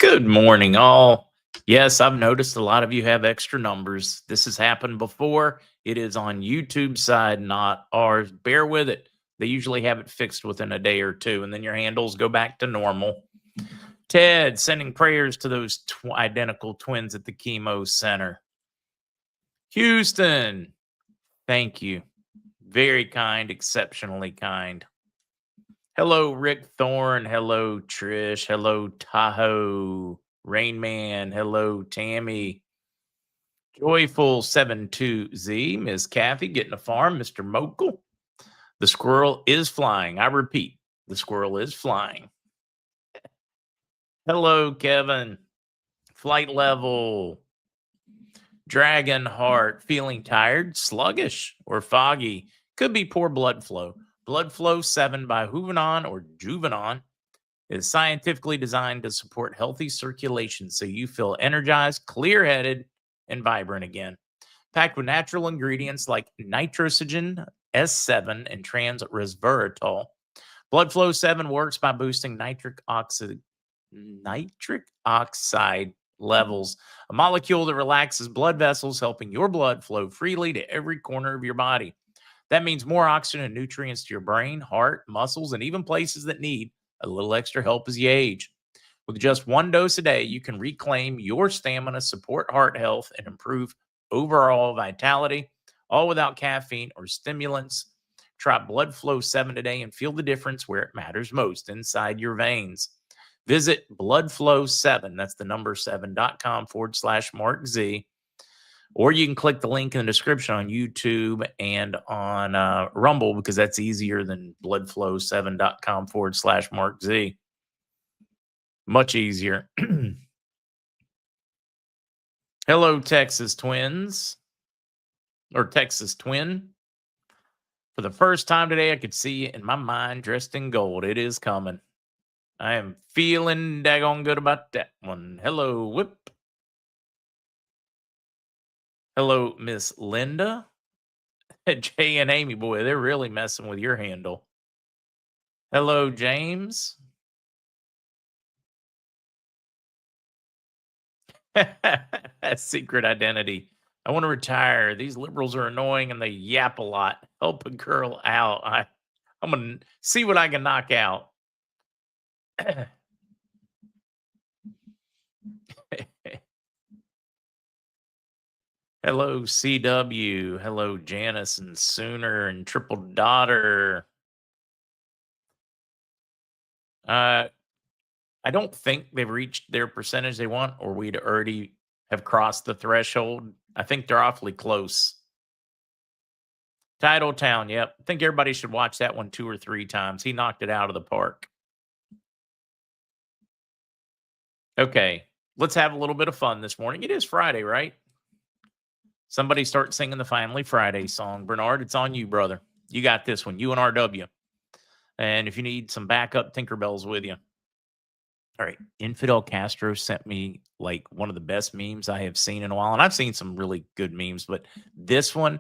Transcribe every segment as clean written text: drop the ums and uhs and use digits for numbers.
Good morning, all. Yes, I've noticed a lot of you have extra numbers. This has happened before. It is on YouTube's side, not ours. Bear with it. They usually have it fixed within a day or two, and then your handles go back to normal. Ted, sending prayers to those identical twins at the chemo center. Houston, thank you. Very kind, exceptionally kind. Hello, Rick Thorne. Hello, Trish. Hello, Tahoe. Rain Man. Hello, Tammy. Joyful 72Z. Miss Kathy getting a farm. Mr. Mokel. The squirrel is flying. I repeat, the squirrel is flying. Hello, Kevin. Flight level. Dragon Heart. Feeling tired, sluggish, or foggy. Could be poor blood flow. Blood Flow 7 by Juvenon or Juvenon is scientifically designed to support healthy circulation so you feel energized, clear-headed, and vibrant again. Packed with natural ingredients like nitrogen S7 and trans resveratrol. Blood Flow 7 works by boosting nitric oxide levels, a molecule that relaxes blood vessels, helping your blood flow freely to every corner of your body. That means more oxygen and nutrients to your brain, heart, muscles, and even places that need a little extra help as you age. With just one dose a day, you can reclaim your stamina, support heart health, and improve overall vitality, all without caffeine or stimulants. Try Blood Flow 7 today and feel the difference where it matters most, inside your veins. Visit bloodflow7, that's the number 7.com/MarkZ. Or you can click the link in the description on YouTube and on Rumble, because that's easier than bloodflow7.com/MarkZ. Much easier. Hello, Texas Twins, or Texas Twin. For the first time today, I could see it in my mind dressed in gold. It is coming. I am feeling daggone good about that one. Hello, Whip. Hello, Miss Linda. Jay and Amy, boy, they're really messing with your handle. Hello, James. Secret identity. I want to retire. These liberals are annoying and they yap a lot. Help a girl out. I'm going to see what I can knock out. Hello, CW. Hello, Janice and Sooner and Triple Daughter. I don't think they've reached their percentage they want, or we'd already have crossed the threshold. I think they're awfully close. Title Town, yep. I think everybody should watch that one 2 or 3 times. He knocked it out of the park. Okay, let's have a little bit of fun this morning. It is Friday, right? Somebody start singing the Family Friday song. Bernard, it's on you, brother. You got this one, you and RW. And if you need some backup, Tinkerbell's with you. All right, Infidel Castro sent me like one of the best memes I have seen in a while. And I've seen some really good memes, but this one,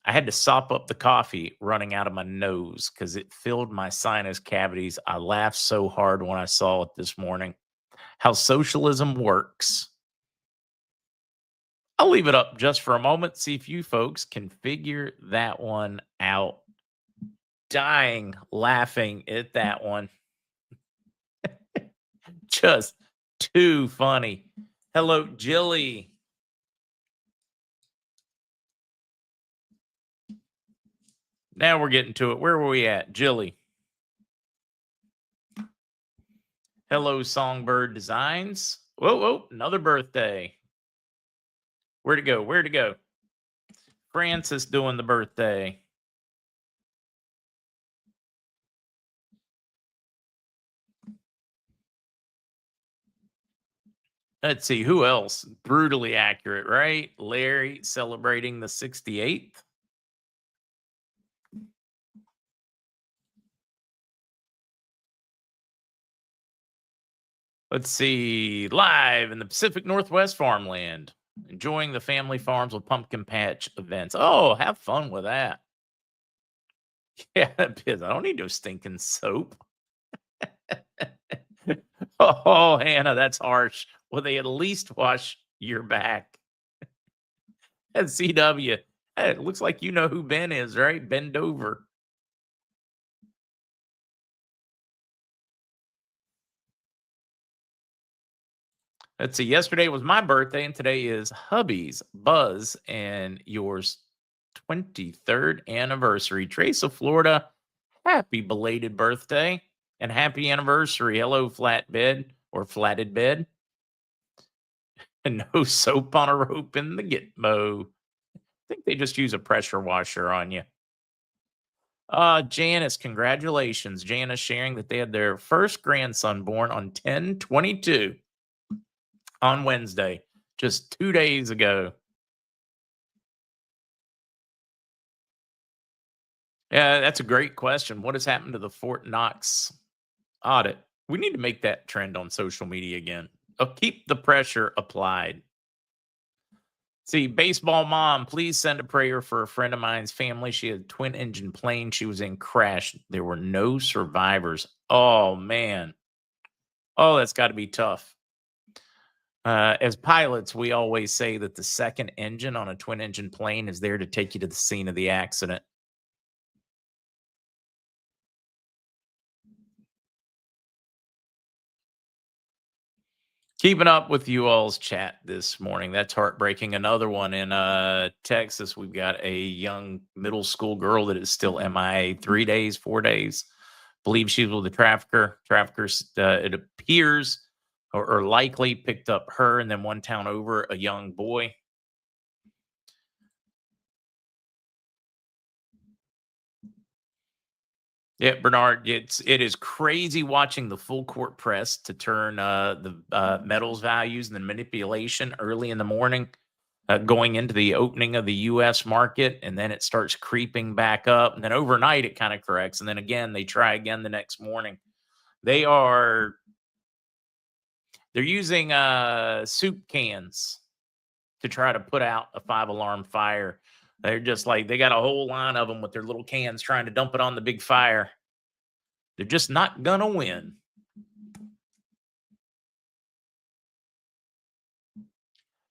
I had to sop up the coffee running out of my nose because it filled my sinus cavities. I laughed so hard when I saw it this morning. How socialism works. I'll leave it up just for a moment, see if you folks can figure that one out. Dying laughing at that one. Just too funny. Hello, Jilly. Now we're getting to it. Where were we at? Jilly. Hello, Songbird Designs. Whoa, another birthday. Where'd it go? Where'd it go? Francis doing the birthday. Let's see, who else? Brutally accurate, right? Larry celebrating the 68th. Let's see, live in the Pacific Northwest farmland. Enjoying the family farms with pumpkin patch events. Oh, have fun with that. Yeah, I don't need no stinking soap. Oh, Hannah, that's harsh. Will they at least wash your back? At CW. Hey, it looks like you know who Ben is, right? Bend over. Let's see. Yesterday was my birthday, and today is hubby's, Buzz, and yours 23rd anniversary. Trace of Florida, happy belated birthday and happy anniversary. Hello, flatbed or flatted bed. And no soap on a rope in the Gitmo. I think they just use a pressure washer on you. Janice, congratulations. Janice sharing that they had their first grandson born on 10/22 on Wednesday, just 2 days ago. Yeah, that's a great question. What has happened to the Fort Knox audit? We need to make that trend on social media again. Keep the pressure applied. See, baseball mom, please send a prayer for a friend of mine's family. She had a twin engine plane she was in crashed. There were no survivors. Oh man. Oh, that's got to be tough. As pilots, we always say that the second engine on a twin engine plane is there to take you to the scene of the accident. Keeping up with you all's chat this morning. That's heartbreaking. Another one in Texas. We've got a young middle school girl that is still MIA 3 days, 4 days. Believe she's with the trafficker. Traffickers, it appears, or likely picked up her and then one town over, a young boy. Yeah, Bernard, it is crazy watching the full court press to turn the metals values and the manipulation early in the morning, going into the opening of the U.S. market, and then it starts creeping back up, and then overnight it kind of corrects, and then again they try again the next morning. They are they're using soup cans to try to put out a 5 alarm fire. They're just like they got a whole line of them with their little cans trying to dump it on the big fire. They're just not gonna win.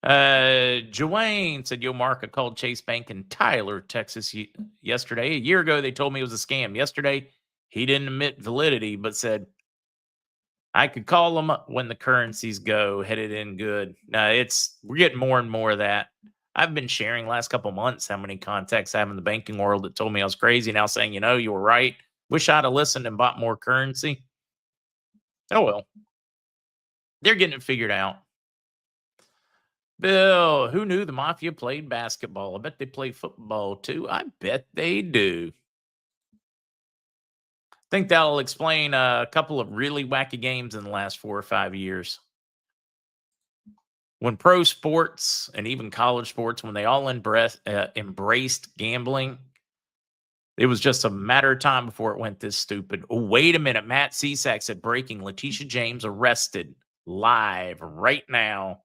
Joanne said, Yo, Mark, I called Chase Bank in Tyler, Texas yesterday. A year ago, they told me it was a scam. Yesterday, he didn't admit validity, but said, I could call them when the currencies go, headed in good. We're getting more and more of that. I've been sharing last couple months how many contacts I have in the banking world that told me I was crazy, now saying, you were right. Wish I'd have listened and bought more currency. Oh, well. They're getting it figured out. Bill, who knew the Mafia played basketball? I bet they play football too. I bet they do. Think that'll explain a couple of really wacky games in the last 4 or 5 years. When pro sports and even college sports, when they all embraced gambling, it was just a matter of time before it went this stupid. Oh, wait a minute. Matt Cisak said breaking, Letitia James arrested live right now.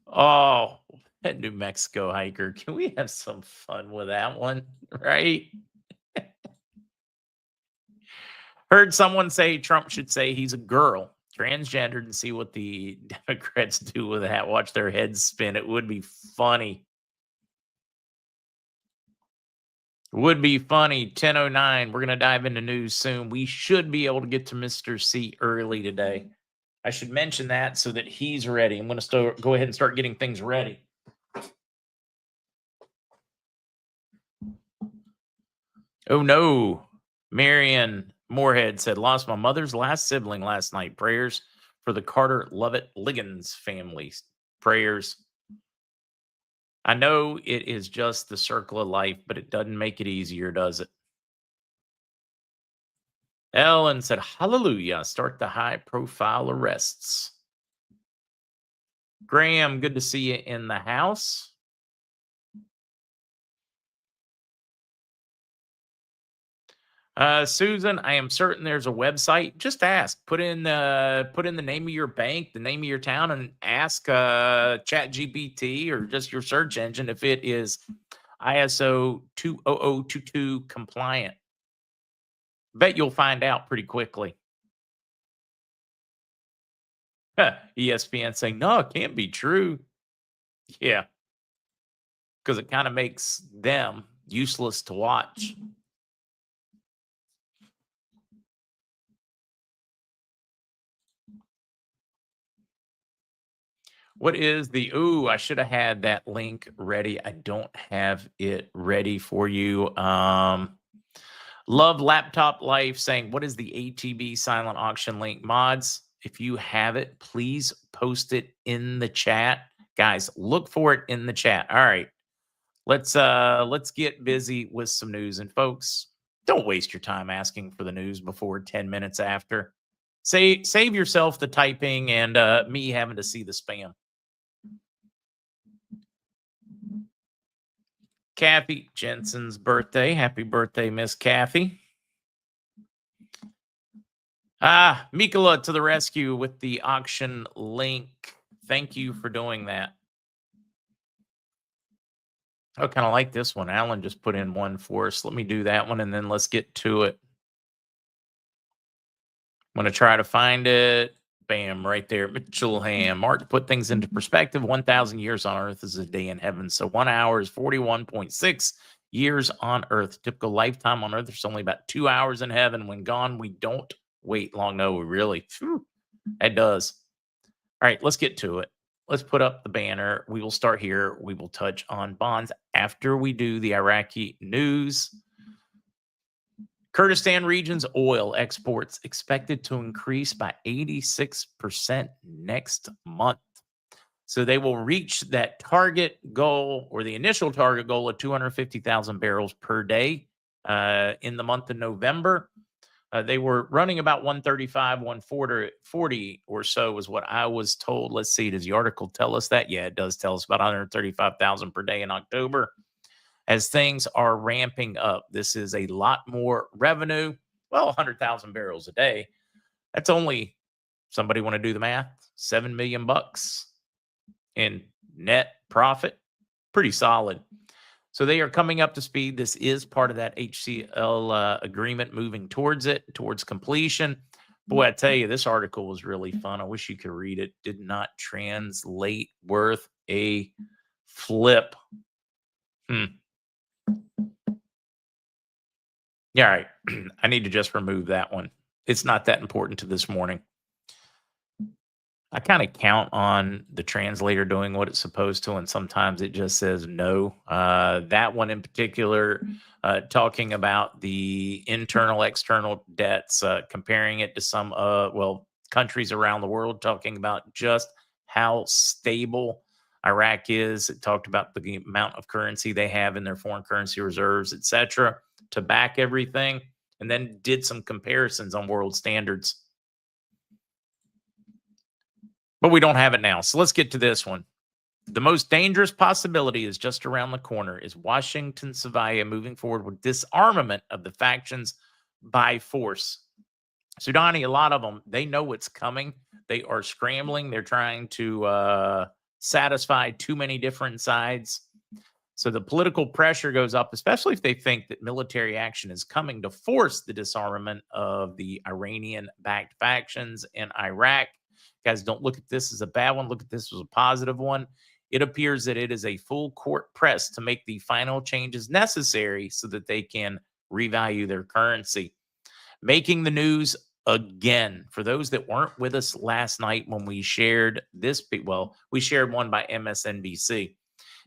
Oh, that New Mexico hiker. Can we have some fun with that one? Right? Heard someone say Trump should say he's a girl, transgendered, and see what the Democrats do with that. Watch their heads spin. It would be funny. Would be funny. 10:09. We're going to dive into news soon. We should be able to get to Mr. C early today. I should mention that so that he's ready. I'm going to go ahead and start getting things ready. Oh, no. Marion Moorhead said, lost my mother's last sibling last night. Prayers for the Carter Lovett Liggins family. Prayers. I know it is just the circle of life, but it doesn't make it easier, does it? Ellen said, hallelujah. Start the high profile arrests. Graham, good to see you in the house. Susan, I am certain there's a website. Just ask. Put in the name of your bank, the name of your town, and ask ChatGPT or just your search engine if it is ISO 20022 compliant. Bet you'll find out pretty quickly. ESPN saying, no, it can't be true. Yeah, because it kind of makes them useless to watch. What is the ooh, I should have had that link ready. I don't have it ready for you. Love Laptop Life saying, what is the ATB silent auction link? Mods, if you have it, please post it in the chat. Guys, look for it in the chat. All right. Let's get busy with some news. And folks, don't waste your time asking for the news before 10 minutes after. Save yourself the typing and me having to see the spam. Kathy Jensen's birthday. Happy birthday, Miss Kathy. Mikola to the rescue with the auction link. Thank you for doing that. I kind of like this one. Alan just put in one for us. Let me do that one and then let's get to it. I'm going to try to find it. Bam, right there. Mitchell Ham. Mark, to put things into perspective, 1,000 years on Earth is a day in heaven. So 1 hour is 41.6 years on Earth. Typical lifetime on Earth, there's only about 2 hours in heaven. When gone, we don't wait long. No, we really. It does. All right, let's get to it. Let's put up the banner. We will start here. We will touch on bonds after we do the Iraqi news. Kurdistan region's oil exports expected to increase by 86% next month. So they will reach that target goal or the initial target goal of 250,000 barrels per day in the month of November. They were running about 135, 140 or so was what I was told. Let's see. Does the article tell us that? Yeah, it does tell us about 135,000 per day in October. As things are ramping up, this is a lot more revenue. Well, 100,000 barrels a day. That's only, somebody want to do the math? $7 million in net profit. Pretty solid. So they are coming up to speed. This is part of that HCL agreement, moving towards it, towards completion. Boy, I tell you, this article was really fun. I wish you could read it. Did not translate worth a flip. Yeah, all right. I need to just remove that one. It's not that important to this morning. I kind of count on the translator doing what it's supposed to, and sometimes it just says no. That one in particular, talking about the internal, external debts, comparing it to some, countries around the world, talking about just how stable Iraq is. It talked about the amount of currency they have in their foreign currency reserves, etc., to back everything, and then did some comparisons on world standards. But we don't have it now. So let's get to this one. The most dangerous possibility is just around the corner. Is Washington Savaya moving forward with disarmament of the factions by force? Sudani, a lot of them, they know what's coming. They are scrambling. They're trying to satisfy too many different sides. So the political pressure goes up, especially if they think that military action is coming to force the disarmament of the Iranian-backed factions in Iraq. Guys, don't look at this as a bad one. Look at this as a positive one. It appears that it is a full court press to make the final changes necessary so that they can revalue their currency. Making the news again, for those that weren't with us last night when we shared this, we shared one by MSNBC.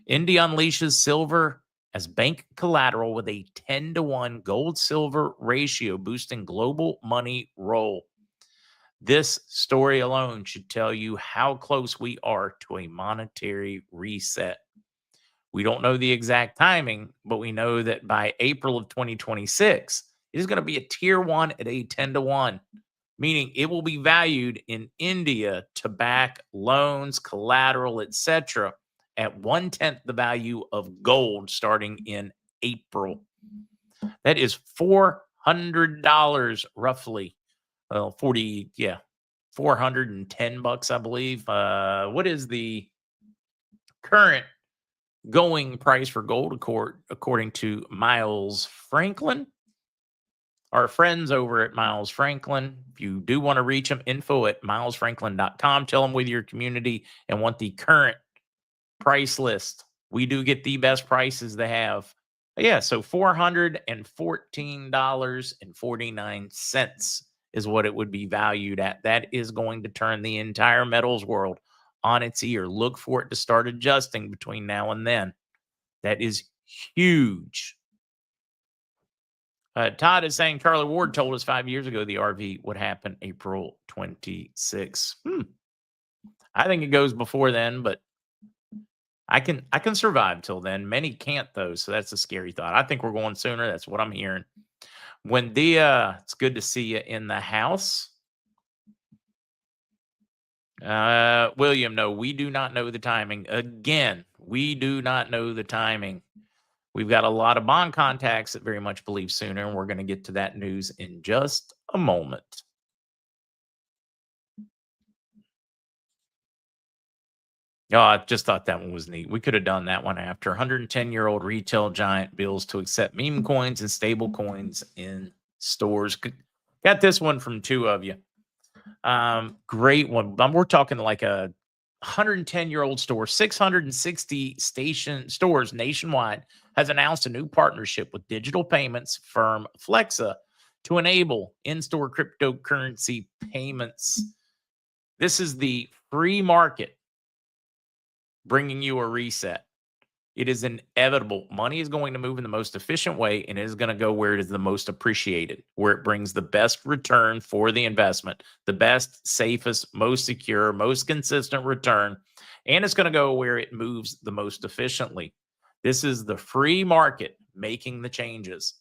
India unleashes silver as bank collateral with a 10-to-1 gold-silver ratio, boosting global money roll. This story alone should tell you how close we are to a monetary reset. We don't know the exact timing, but we know that by April of 2026, it is going to be a tier 1 at a 10-to-1, meaning it will be valued in India to back loans, collateral, etc., at 1/10 the value of gold starting in April. That is $400 roughly. 410 bucks, I believe. What is the current going price for gold according to Miles Franklin? Our friends over at Miles Franklin, if you do want to reach them, info@milesfranklin.com. Tell them with your community and want the current price list. We do get the best prices they have. Yeah, so $414.49 is what it would be valued at. That is going to turn the entire metals world on its ear. Look for it to start adjusting between now and then. That is huge. Todd is saying Charlie Ward told us 5 years ago the RV would happen April 26. I think it goes before then, but I can survive till then. Many can't though, so that's a scary thought. I think we're going sooner. That's what I'm hearing. Wendia, it's good to see you in the house. William, no, we do not know the timing. Again, we do not know the timing. We've got a lot of bond contacts that very much believe sooner, and we're going to get to that news in just a moment. Oh, I just thought that one was neat. We could have done that one after 110-year-old retail giant bills to accept meme coins and stable coins in stores. Got this one from two of you. Great one. We're talking like a 110-year-old store, 660 station stores nationwide, has announced a new partnership with digital payments firm Flexa to enable in-store cryptocurrency payments. This is the free market bringing you a reset. It is inevitable. Money is going to move in the most efficient way, and it is going to go where it is the most appreciated, where it brings the best return for the investment, the best, safest, most secure, most consistent return, and it's going to go where it moves the most efficiently. This is the free market making the changes.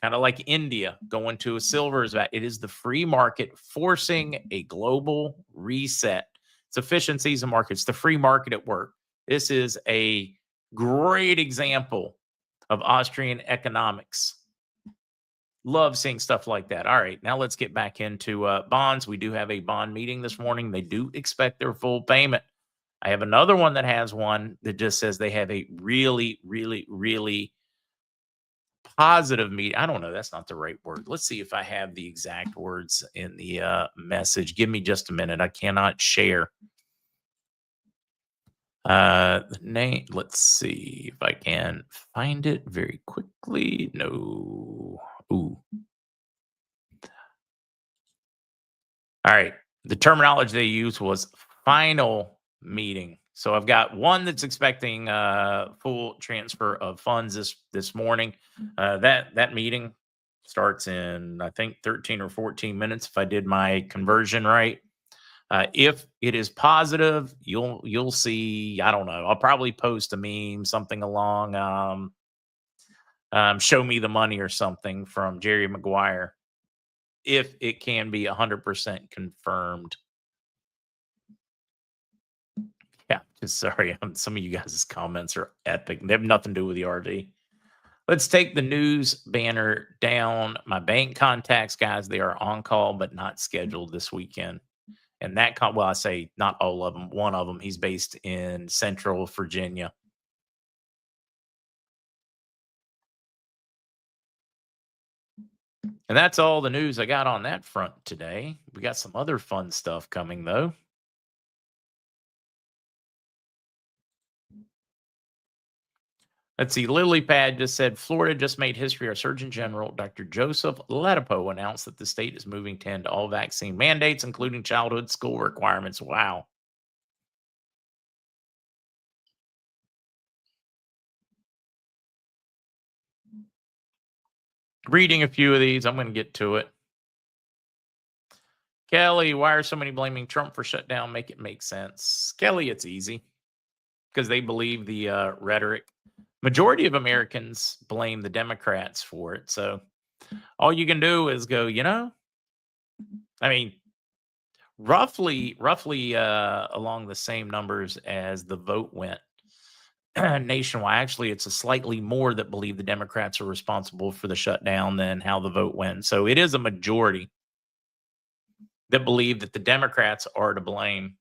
Kind of like India going to a silver is that it is the free market forcing a global reset. It's efficiencies and markets, the free market at work. This is a great example of Austrian economics. Love seeing stuff like that. All right, now let's get back into bonds. We do have a bond meeting this morning. They do expect their full payment. I have another one that has one that just says they have a really, really, really positive meeting. I don't know. That's not the right word. Let's see if I have the exact words in the message. Give me just a minute. I cannot share. The name, let's see if I can find it very quickly. No. Ooh. All right. The terminology they used was final meeting. So I've got one that's expecting full transfer of funds this morning. That meeting starts in I think 13 or 14 minutes if I did my conversion right. If it is positive, you'll see. I don't know. I'll probably post a meme, something along "Show me the money" or something from Jerry Maguire. If it can be 100% confirmed. Yeah, just sorry. Some of you guys' comments are epic. They have nothing to do with the RV. Let's take the news banner down. My bank contacts, guys, they are on call but not scheduled this weekend. And that, well, I say not all of them. One of them, he's based in Central Virginia. And that's all the news I got on that front today. We got some other fun stuff coming, though. Let's see. LilyPad just said Florida just made history. Our Surgeon General, Dr. Joseph Ladapo, announced that the state is moving to end all vaccine mandates, including childhood school requirements. Wow. Reading a few of these, I'm going to get to it. Kelly, why are so many blaming Trump for shutdown? Make it make sense. Kelly, it's easy because they believe the rhetoric. Majority of Americans blame the Democrats for it. So all you can do is go, I mean, roughly along the same numbers as the vote went nationwide. Actually, it's a slightly more that believe the Democrats are responsible for the shutdown than how the vote went. So it is a majority that believe that the Democrats are to blame.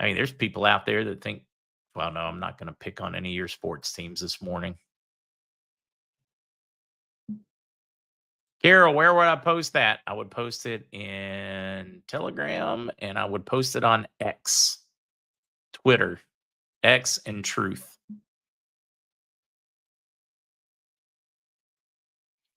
I mean, there's people out there that think, well, no, I'm not going to pick on any of your sports teams this morning. Carol, where would I post that? I would post it in Telegram and I would post it on X, Twitter, X, and Truth.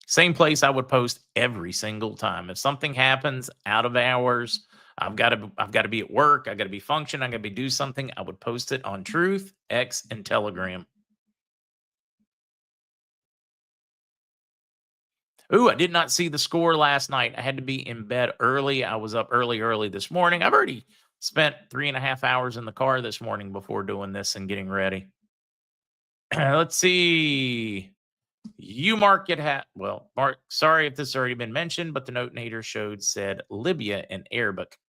Same place I would post every single time. If something happens out of hours, I've got to be at work, I got to be functioning, I got to be do something, I would post it on Truth, X, and Telegram. Ooh, I did not see the score last night. I had to be in bed early. I was up early this morning. I've already spent 3.5 hours in the car this morning before doing this and getting ready. Let's see. You mark it well, Mark, sorry if this has already been mentioned, but the note showed said Libya in Arabic.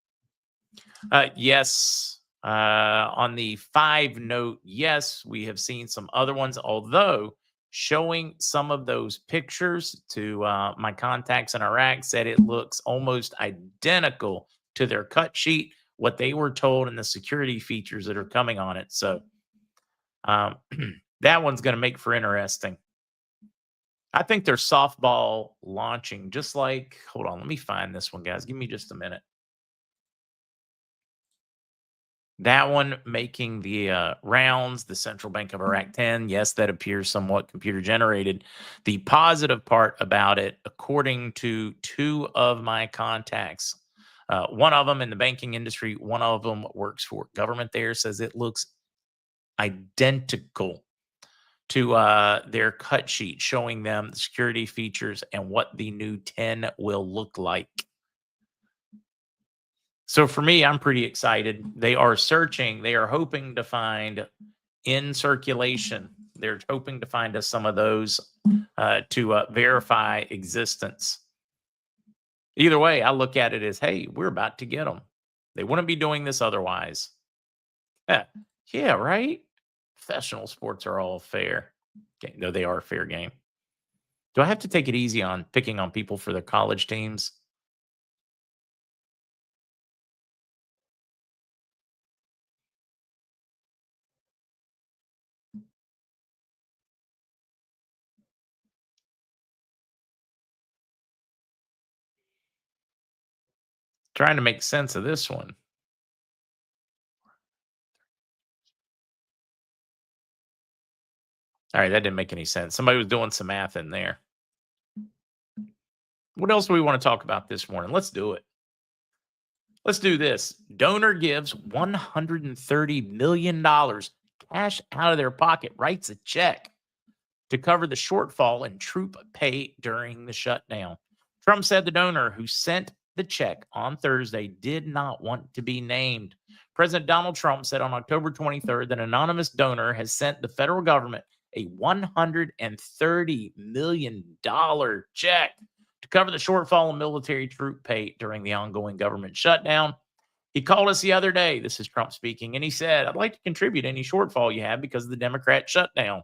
Yes. On the 5 note, yes, we have seen some other ones, although showing some of those pictures to my contacts in Iraq said it looks almost identical to their cut sheet, what they were told, and the security features that are coming on it. So that one's going to make for interesting. I think they're softball launching, just like, hold on, let me find this one, guys. Give me just a minute. That one making the rounds, the Central Bank of Iraq 10. Yes, that appears somewhat computer generated. The positive part about it, according to 2 of my contacts, one of them in the banking industry, one of them works for government there, says it looks identical to their cut sheet, showing them the security features and what the new 10 will look like. So for me, I'm pretty excited. They are searching. They are hoping to find in circulation. They're hoping to find us some of those to verify existence. Either way, I look at it as, hey, we're about to get them. They wouldn't be doing this otherwise. Yeah, right? Professional sports are all fair. Okay, no, they are a fair game. Do I have to take it easy on picking on people for their college teams? Trying to make sense of this one. All right, that didn't make any sense. Somebody was doing some math in there. What else do we want to talk about this morning? Let's do it. Let's do this. Donor gives $130 million cash out of their pocket, writes a check to cover the shortfall in troop pay during the shutdown. Trump said the donor who sent the check on Thursday did not want to be named. President Donald Trump said on October 23rd that an anonymous donor has sent the federal government a $130 million check to cover the shortfall in military troop pay during the ongoing government shutdown. He called us the other day, this is Trump speaking, and he said, I'd like to contribute any shortfall you have because of the Democrat shutdown.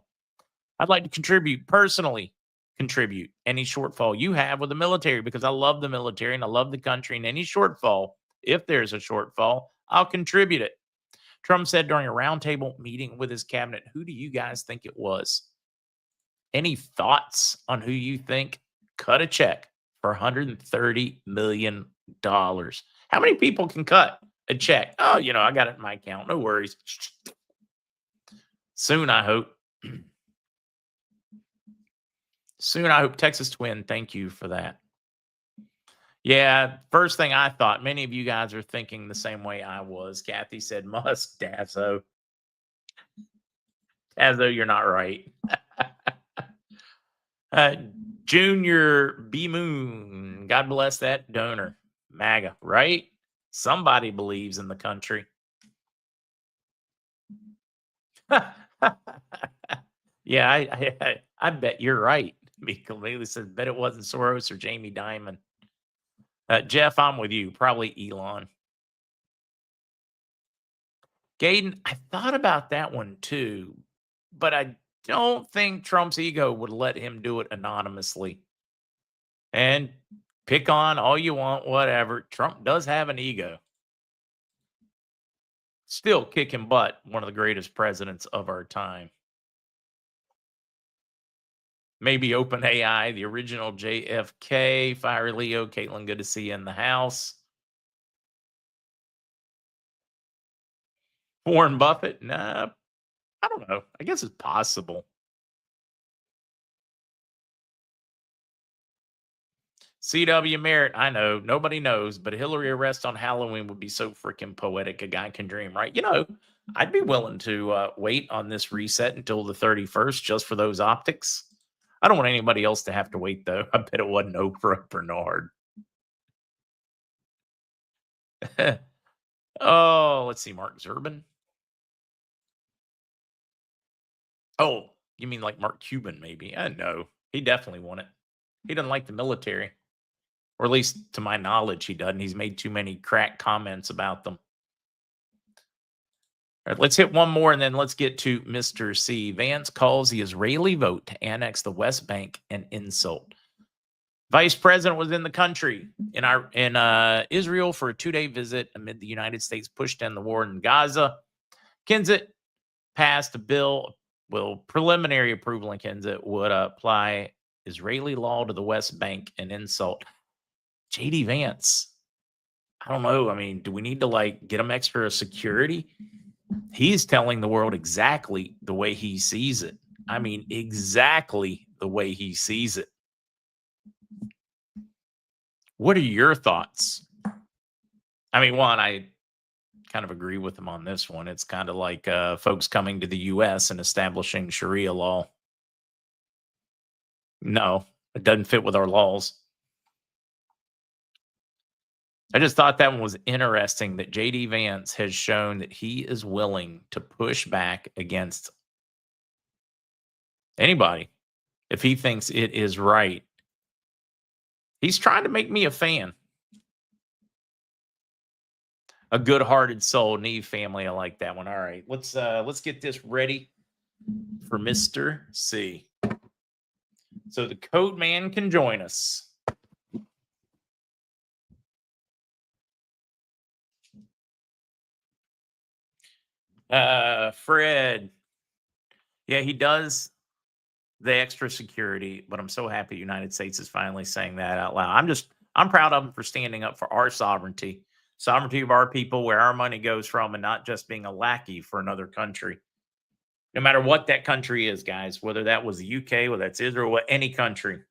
I'd like to personally contribute any shortfall you have with the military because I love the military and I love the country, and any shortfall, if there's a shortfall, I'll contribute it. Trump said during a roundtable meeting with his cabinet, who do you guys think it was? Any thoughts on who you think cut a check for $130 million? How many people can cut a check? Oh, I got it in my account. No worries. Soon, I hope. Soon, I hope. Texas Twin, thank you for that. Yeah, first thing I thought, many of you guys are thinking the same way I was. Kathy said, Musk, Dazzo. Dazzo, you're not right. Junior B Moon, God bless that donor. MAGA, right? Somebody believes in the country. Yeah, I bet you're right. Mika Lately says, bet it wasn't Soros or Jamie Dimon. Jeff, I'm with you. Probably Elon. Gaden, I thought about that one too, but I don't think Trump's ego would let him do it anonymously. And pick on all you want, whatever. Trump does have an ego. Still kicking butt, one of the greatest presidents of our time. Maybe Open AI, the original JFK. Fire Leo. Caitlin, good to see you in the house. Warren Buffett? Nah, I don't know. I guess it's possible. CW Merritt, I know. Nobody knows, but a Hillary arrest on Halloween would be so freaking poetic. A guy can dream, right? I'd be willing to wait on this reset until the 31st just for those optics. I don't want anybody else to have to wait, though. I bet it wasn't Oprah Bernard. Oh, let's see. Mark Zurbin. Oh, you mean like Mark Cuban, maybe? No, he definitely won it. He doesn't like the military. Or at least to my knowledge, he doesn't. He's made too many crack comments about them. All right, let's hit one more and then let's get to Mr. C. Vance calls the Israeli vote to annex the West Bank an insult. Vice President was in the country in Israel for a 2-day visit amid the United States push to end the war in Gaza. Kensett passed a bill, preliminary approval in Kensett would apply Israeli law to the West Bank an insult. JD Vance, I don't know. I mean, do we need to get him extra security? He's telling the world exactly the way he sees it. I mean, exactly the way he sees it. What are your thoughts? I mean, one, I kind of agree with him on this one. It's kind of like folks coming to the U.S. and establishing Sharia law. No, it doesn't fit with our laws. I just thought that one was interesting that JD Vance has shown that he is willing to push back against anybody if he thinks it is right. He's trying to make me a fan. A good-hearted soul, Neve family. I like that one. All right, let's get this ready for Mr. C. So the code man can join us. Fred. Yeah, he does the extra security, but I'm so happy the United States is finally saying that out loud. I'm proud of him for standing up for our sovereignty of our people, where our money goes from, and not just being a lackey for another country. No matter what that country is, guys, whether that was the UK, whether that's Israel, any country.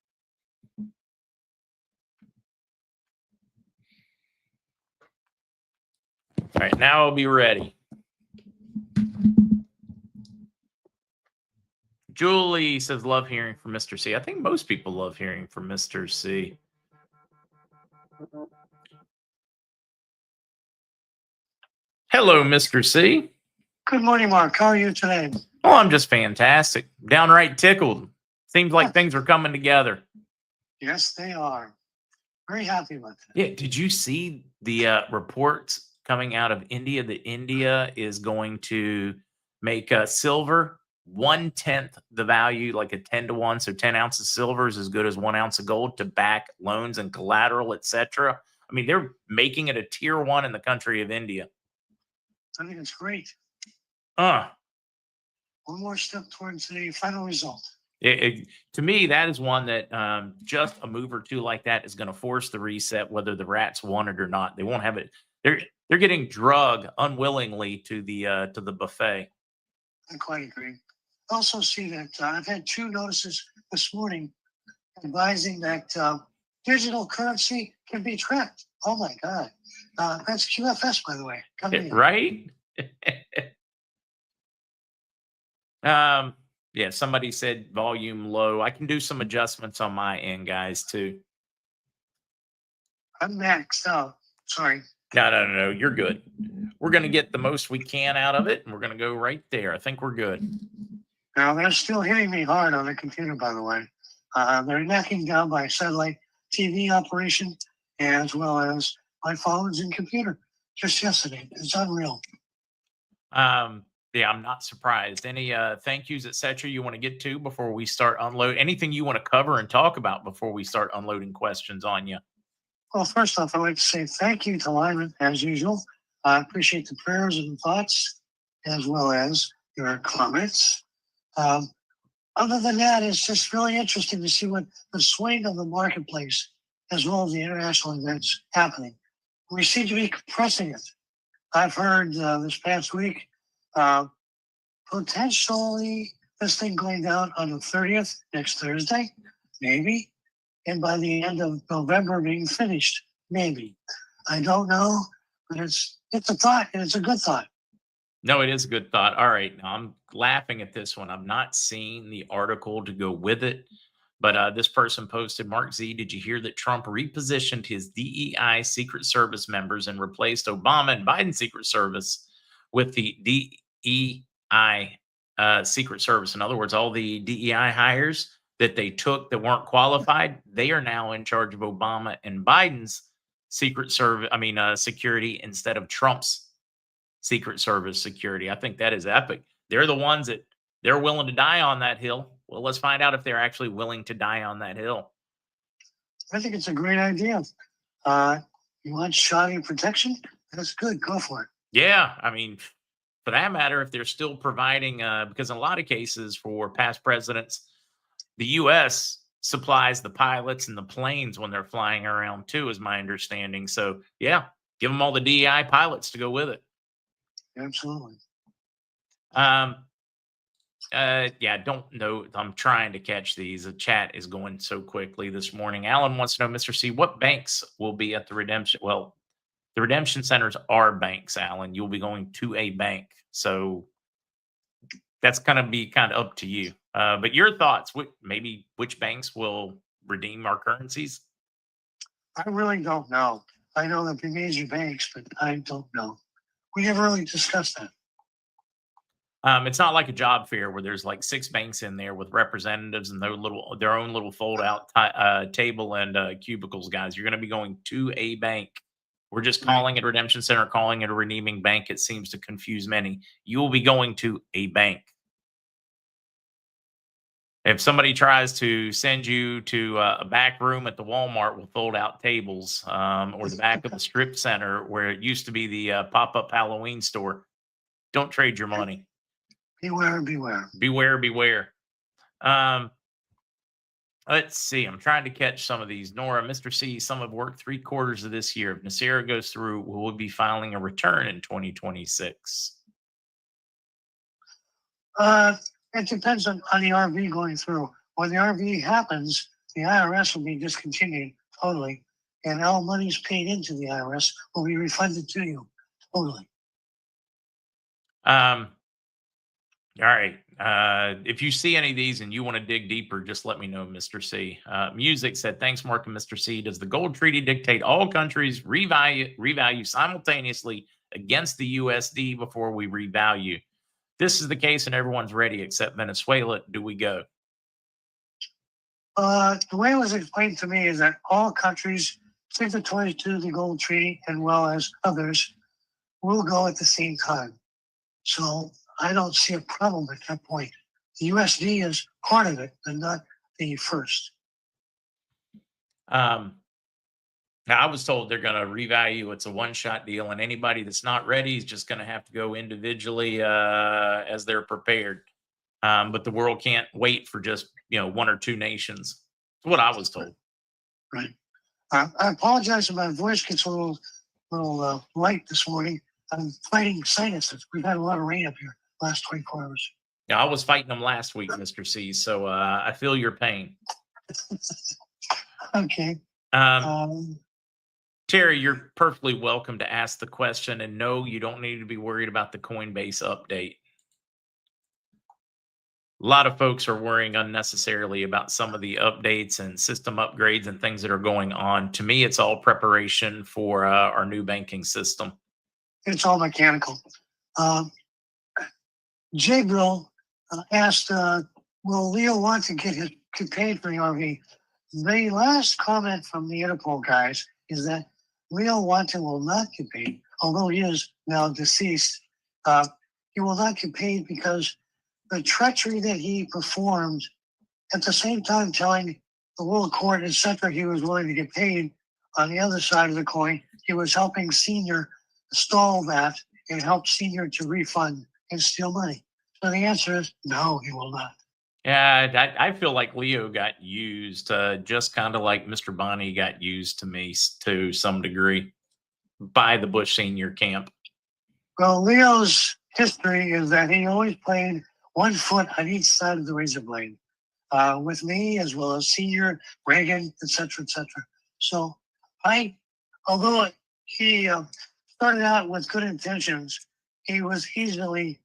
All right, now I'll be ready. Julie says, love hearing from Mr. C. I think most people love hearing from Mr. C. Hello, Mr. C. Good morning, Mark. How are you today? Oh, I'm just fantastic. Downright tickled. Seems like things are coming together. Yes, they are. Very happy with it. Yeah. Did you see the reports coming out of India that India is going to make silver 1/10 the value, like a 10-to-1? So 10 ounces of silver is as good as 1 ounce of gold to back loans and collateral, etc. I mean, they're making it a tier 1 in the country of India. I think it's great. One more step towards the final result. To me, that is one that just a move or two like that is going to force the reset, whether the rats want it or not. They won't have it. They're getting drugged unwillingly to the buffet. I quite agree. I also see that I've had 2 notices this morning advising that digital currency can be tracked. Oh my God. That's QFS, by the way. Right? Yeah, somebody said volume low. I can do some adjustments on my end, guys, too. I'm maxed out. Sorry. No. You're good. We're going to get the most we can out of it, and we're going to go right there. I think we're good. Now, they're still hitting me hard on the computer, by the way. They're knocking down my satellite TV operation, as well as my phones and computer just yesterday. It's unreal. Yeah, I'm not surprised. Any thank yous, etc. you want to get to before we start unload? Anything you want to cover and talk about before we start unloading questions on you? Well, first off, I'd like to say thank you to Lyman, as usual. I appreciate the prayers and thoughts, as well as your comments. Other than that, it's just really interesting to see what the swing of the marketplace, as well as the international events happening. We seem to be compressing it. I've heard this past week uh, potentially this thing going down on the 30th, next Thursday, maybe, and by the end of November being finished, maybe. I don't know, but it's a thought, and it's a good thought. No, it is a good thought. All right. Now I'm laughing at this one. I'm not seeing the article to go with it, but this person posted, Mark Z, did you hear that Trump repositioned his DEI Secret Service members and replaced Obama and Biden Secret Service with the DEI Secret Service? In other words, all the DEI hires that they took that weren't qualified, they are now in charge of Obama and Biden's Secret Service, security instead of Trump's Secret Service security. I think that is epic. They're the ones that they're willing to die on that hill. Well, let's find out if they're actually willing to die on that hill. I think it's a great idea. You want shoddy protection? That's good. Go for it. Yeah, for that matter, if they're still providing, because in a lot of cases for past presidents, the U.S. supplies the pilots and the planes when they're flying around too, is my understanding. So yeah, give them all the DEI pilots to go with it. Absolutely. Yeah, don't know. I'm trying to catch these. The chat is going so quickly this morning. Alan wants to know, Mr. C, what banks will be at the redemption? Well, the redemption centers are banks, Alan. You'll be going to a bank. So that's going to be kind of up to you. But your thoughts, maybe which banks will redeem our currencies? I really don't know. I know there'll be major banks, but I don't know. We never really discussed that. It's not like a job fair where there's like 6 banks in there with representatives and their own little fold out table and cubicles, guys. You're going to be going to a bank. We're just calling it Redemption Center, calling it a redeeming bank. It seems to confuse many. You will be going to a bank. If somebody tries to send you to a back room at the Walmart with fold out tables, or the back of the strip center where it used to be the pop-up Halloween store, don't trade your money. Beware, beware. Beware, beware. Let's see. I'm trying to catch some of these. Nora, Mr. C, some have worked 3/4 of this year. If NESARA goes through, will we be filing a return in 2026? It depends on the RV going through. When the RV happens, the IRS will be discontinued totally, and all monies paid into the IRS will be refunded to you totally. All right. If you see any of these and you want to dig deeper, just let me know, Mr. C. Music said, thanks, Mark and Mr. C. Does the gold treaty dictate all countries revalue simultaneously against the USD before we revalue? This is the case and everyone's ready except Venezuela. Do we go? The way it was explained to me is that all countries signatories to the gold treaty, and well as others, will go at the same time. So I don't see a problem at that point. The USD is part of it, but not the first. Now, I was told they're going to revalue. It's a one-shot deal, and anybody that's not ready is just going to have to go individually as they're prepared. But the world can't wait for just 1 or 2 nations. That's what I was told. Right. I apologize if my voice gets a little light this morning. I'm fighting sinuses. We've had a lot of rain up here last 24 hours. Yeah, I was fighting them last week, Mr. C. So I feel your pain. Okay. Terry, you're perfectly welcome to ask the question. And no, you don't need to be worried about the Coinbase update. A lot of folks are worrying unnecessarily about some of the updates and system upgrades and things that are going on. To me, it's all preparation for our new banking system. It's all mechanical. Jabril asked, will Leo want to get paid for the RV? The last comment from the Interpol guys is that Leo Wanton will not get paid, although he is now deceased. He will not get paid because the treachery that he performed, at the same time telling the world court, etc., he was willing to get paid. On the other side of the coin, he was helping Senior stall that and help Senior to refund and steal money. So the answer is no, he will not. Yeah, I feel like Leo got used, just kind of like Mr. Bonnie got used to me to some degree by the Bush senior camp. Well, Leo's history is that he always played 1 foot on each side of the razor blade, with me as well as Senior, Reagan, etc., etc. So although he started out with good intentions, he was easily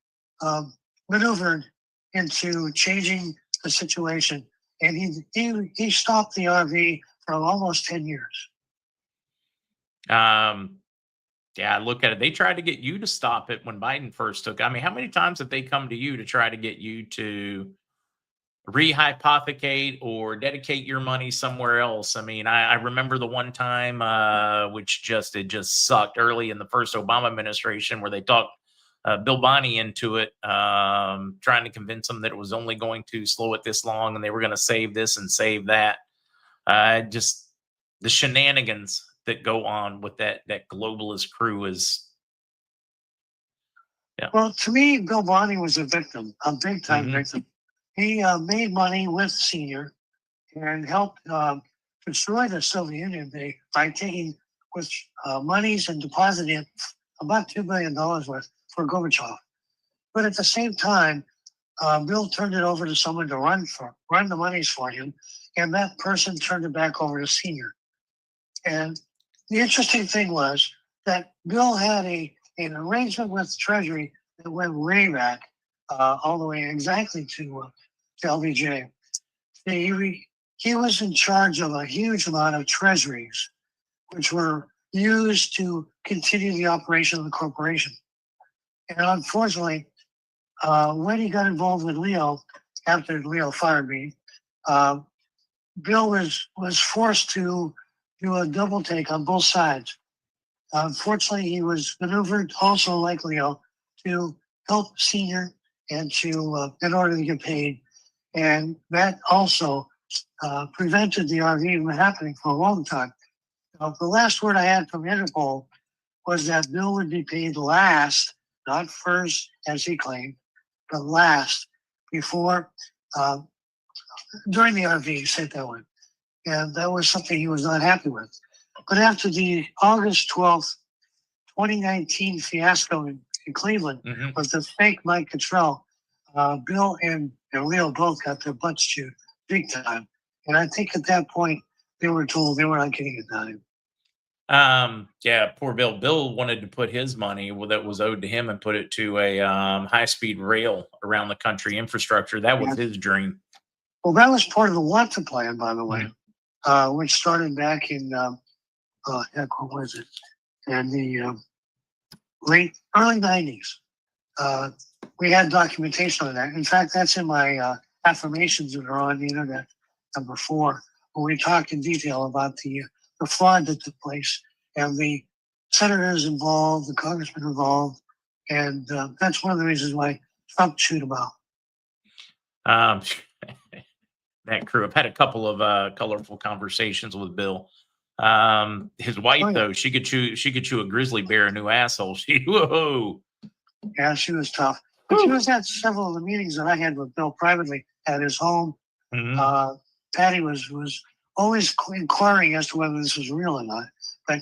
maneuvered into changing the situation, and he stopped the RV for almost 10 years. Yeah, look at it. They tried to get you to stop it when Biden first took. I mean, how many times have they come to you to try to get you to rehypothecate or dedicate your money somewhere else? I mean, I remember the one time, which it just sucked early in the first Obama administration, where they talked Bill Bonnie into it, trying to convince him that it was only going to slow it this long and they were going to save this and save that. Just the shenanigans that go on with that globalist crew is, yeah. Well, to me, Bill Bonnie was a victim, a big time victim. He made money with Senior and helped destroy the Soviet Union by taking monies and depositing about $2 billion worth for Gorbachev. But at the same time, Bill turned it over to someone to run the monies for him, and that person turned it back over to Senior. And the interesting thing was that Bill had an arrangement with Treasury that went way back, all the way exactly to LBJ. He was in charge of a huge amount of treasuries, which were used to continue the operation of the corporation. And unfortunately, when he got involved with Leo, after Leo fired me, Bill was forced to do a double take on both sides. Unfortunately, he was maneuvered also like Leo to help Senior and in order to get paid. And that also prevented the RV from happening for a long time. The last word I had from Interpol was that Bill would be paid last, not first, as he claimed, but last, before, during the RV, say it that way. And that was something he was not happy with. But after the August 12th, 2019 fiasco in Cleveland with the fake Mike Cottrell, Bill and Leo both got their butts chewed big time. And I think at that point, they were told they were not getting it done. Yeah, poor Bill. Bill wanted to put his money that was owed to him and put it to a high-speed rail around the country infrastructure. That was his dream. Well, that was part of the Wanta plan, by the way, which started back in, what was it? In the early 90s. We had documentation on that. In fact, that's in my affirmations that are on the internet, number 4, where we talk in detail about the fraud that took place and the senators involved, the congressmen involved, and that's one of the reasons why Trump chewed him out. That crew. I've had a couple of colorful conversations with Bill. His wife, though, she could chew a grizzly bear a new asshole. Whoa. Yeah, she was tough. But she was at several of the meetings that I had with Bill privately at his home. Patty was always inquiring as to whether this was real or not. But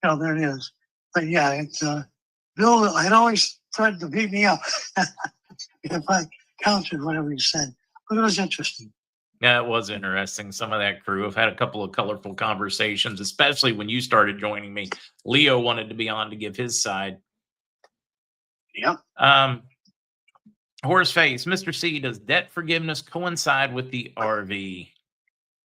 there it is. But yeah, Bill had always threatened to beat me up if I countered whatever he said. But it was interesting. Yeah, it was interesting. Some of that crew. I've had a couple of colorful conversations, especially when you started joining me. Leo wanted to be on to give his side. Yep. Horseface, Mr. C, does debt forgiveness coincide with the RV?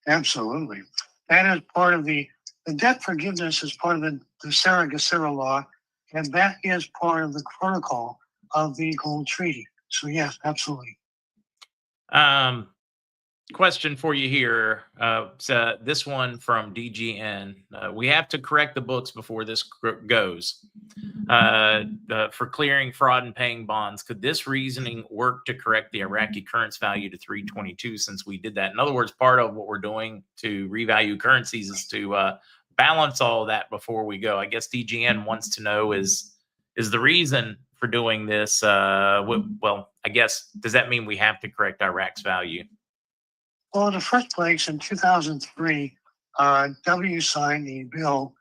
Absolutely. That is part of the debt forgiveness is part of the Sarah law, and that is part of the protocol of the Gold Treaty. So yes, absolutely. Question for you here. So this one from DGN. We have to correct the books before this goes. For clearing fraud and paying bonds, could this reasoning work to correct the Iraqi currency value to 322 since we did that? In other words, part of what we're doing to revalue currencies is to balance all of that before we go. I guess DGN wants to know is the reason for doing this. Well, I guess, does that mean we have to correct Iraq's value? Well, in the first place, in 2003, W signed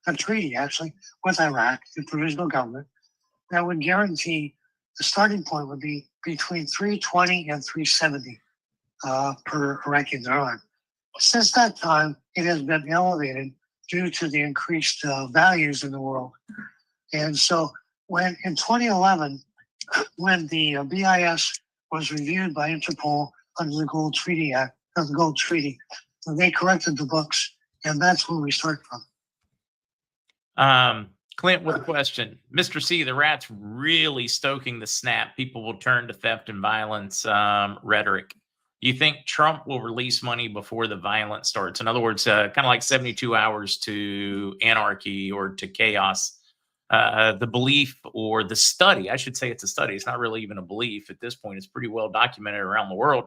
a treaty actually, with Iraq, the provisional government, that would guarantee the starting point would be between 320 and 370 per Iraqi dinar. Since that time, it has been elevated due to the increased values in the world. And so when in 2011, when the BIS was reviewed by Interpol under the Gold Treaty Act, the Gold Treaty, they corrected the books, and that's where we start from. Clint with a question. Mr. C, the rat's really stoking the snap. People will turn to theft and violence rhetoric. Do you think Trump will release money before the violence starts? In other words, kind of like 72 hours to anarchy or to chaos. The belief or the study, I should say it's a study. It's not really even a belief at this point. It's pretty well documented around the world.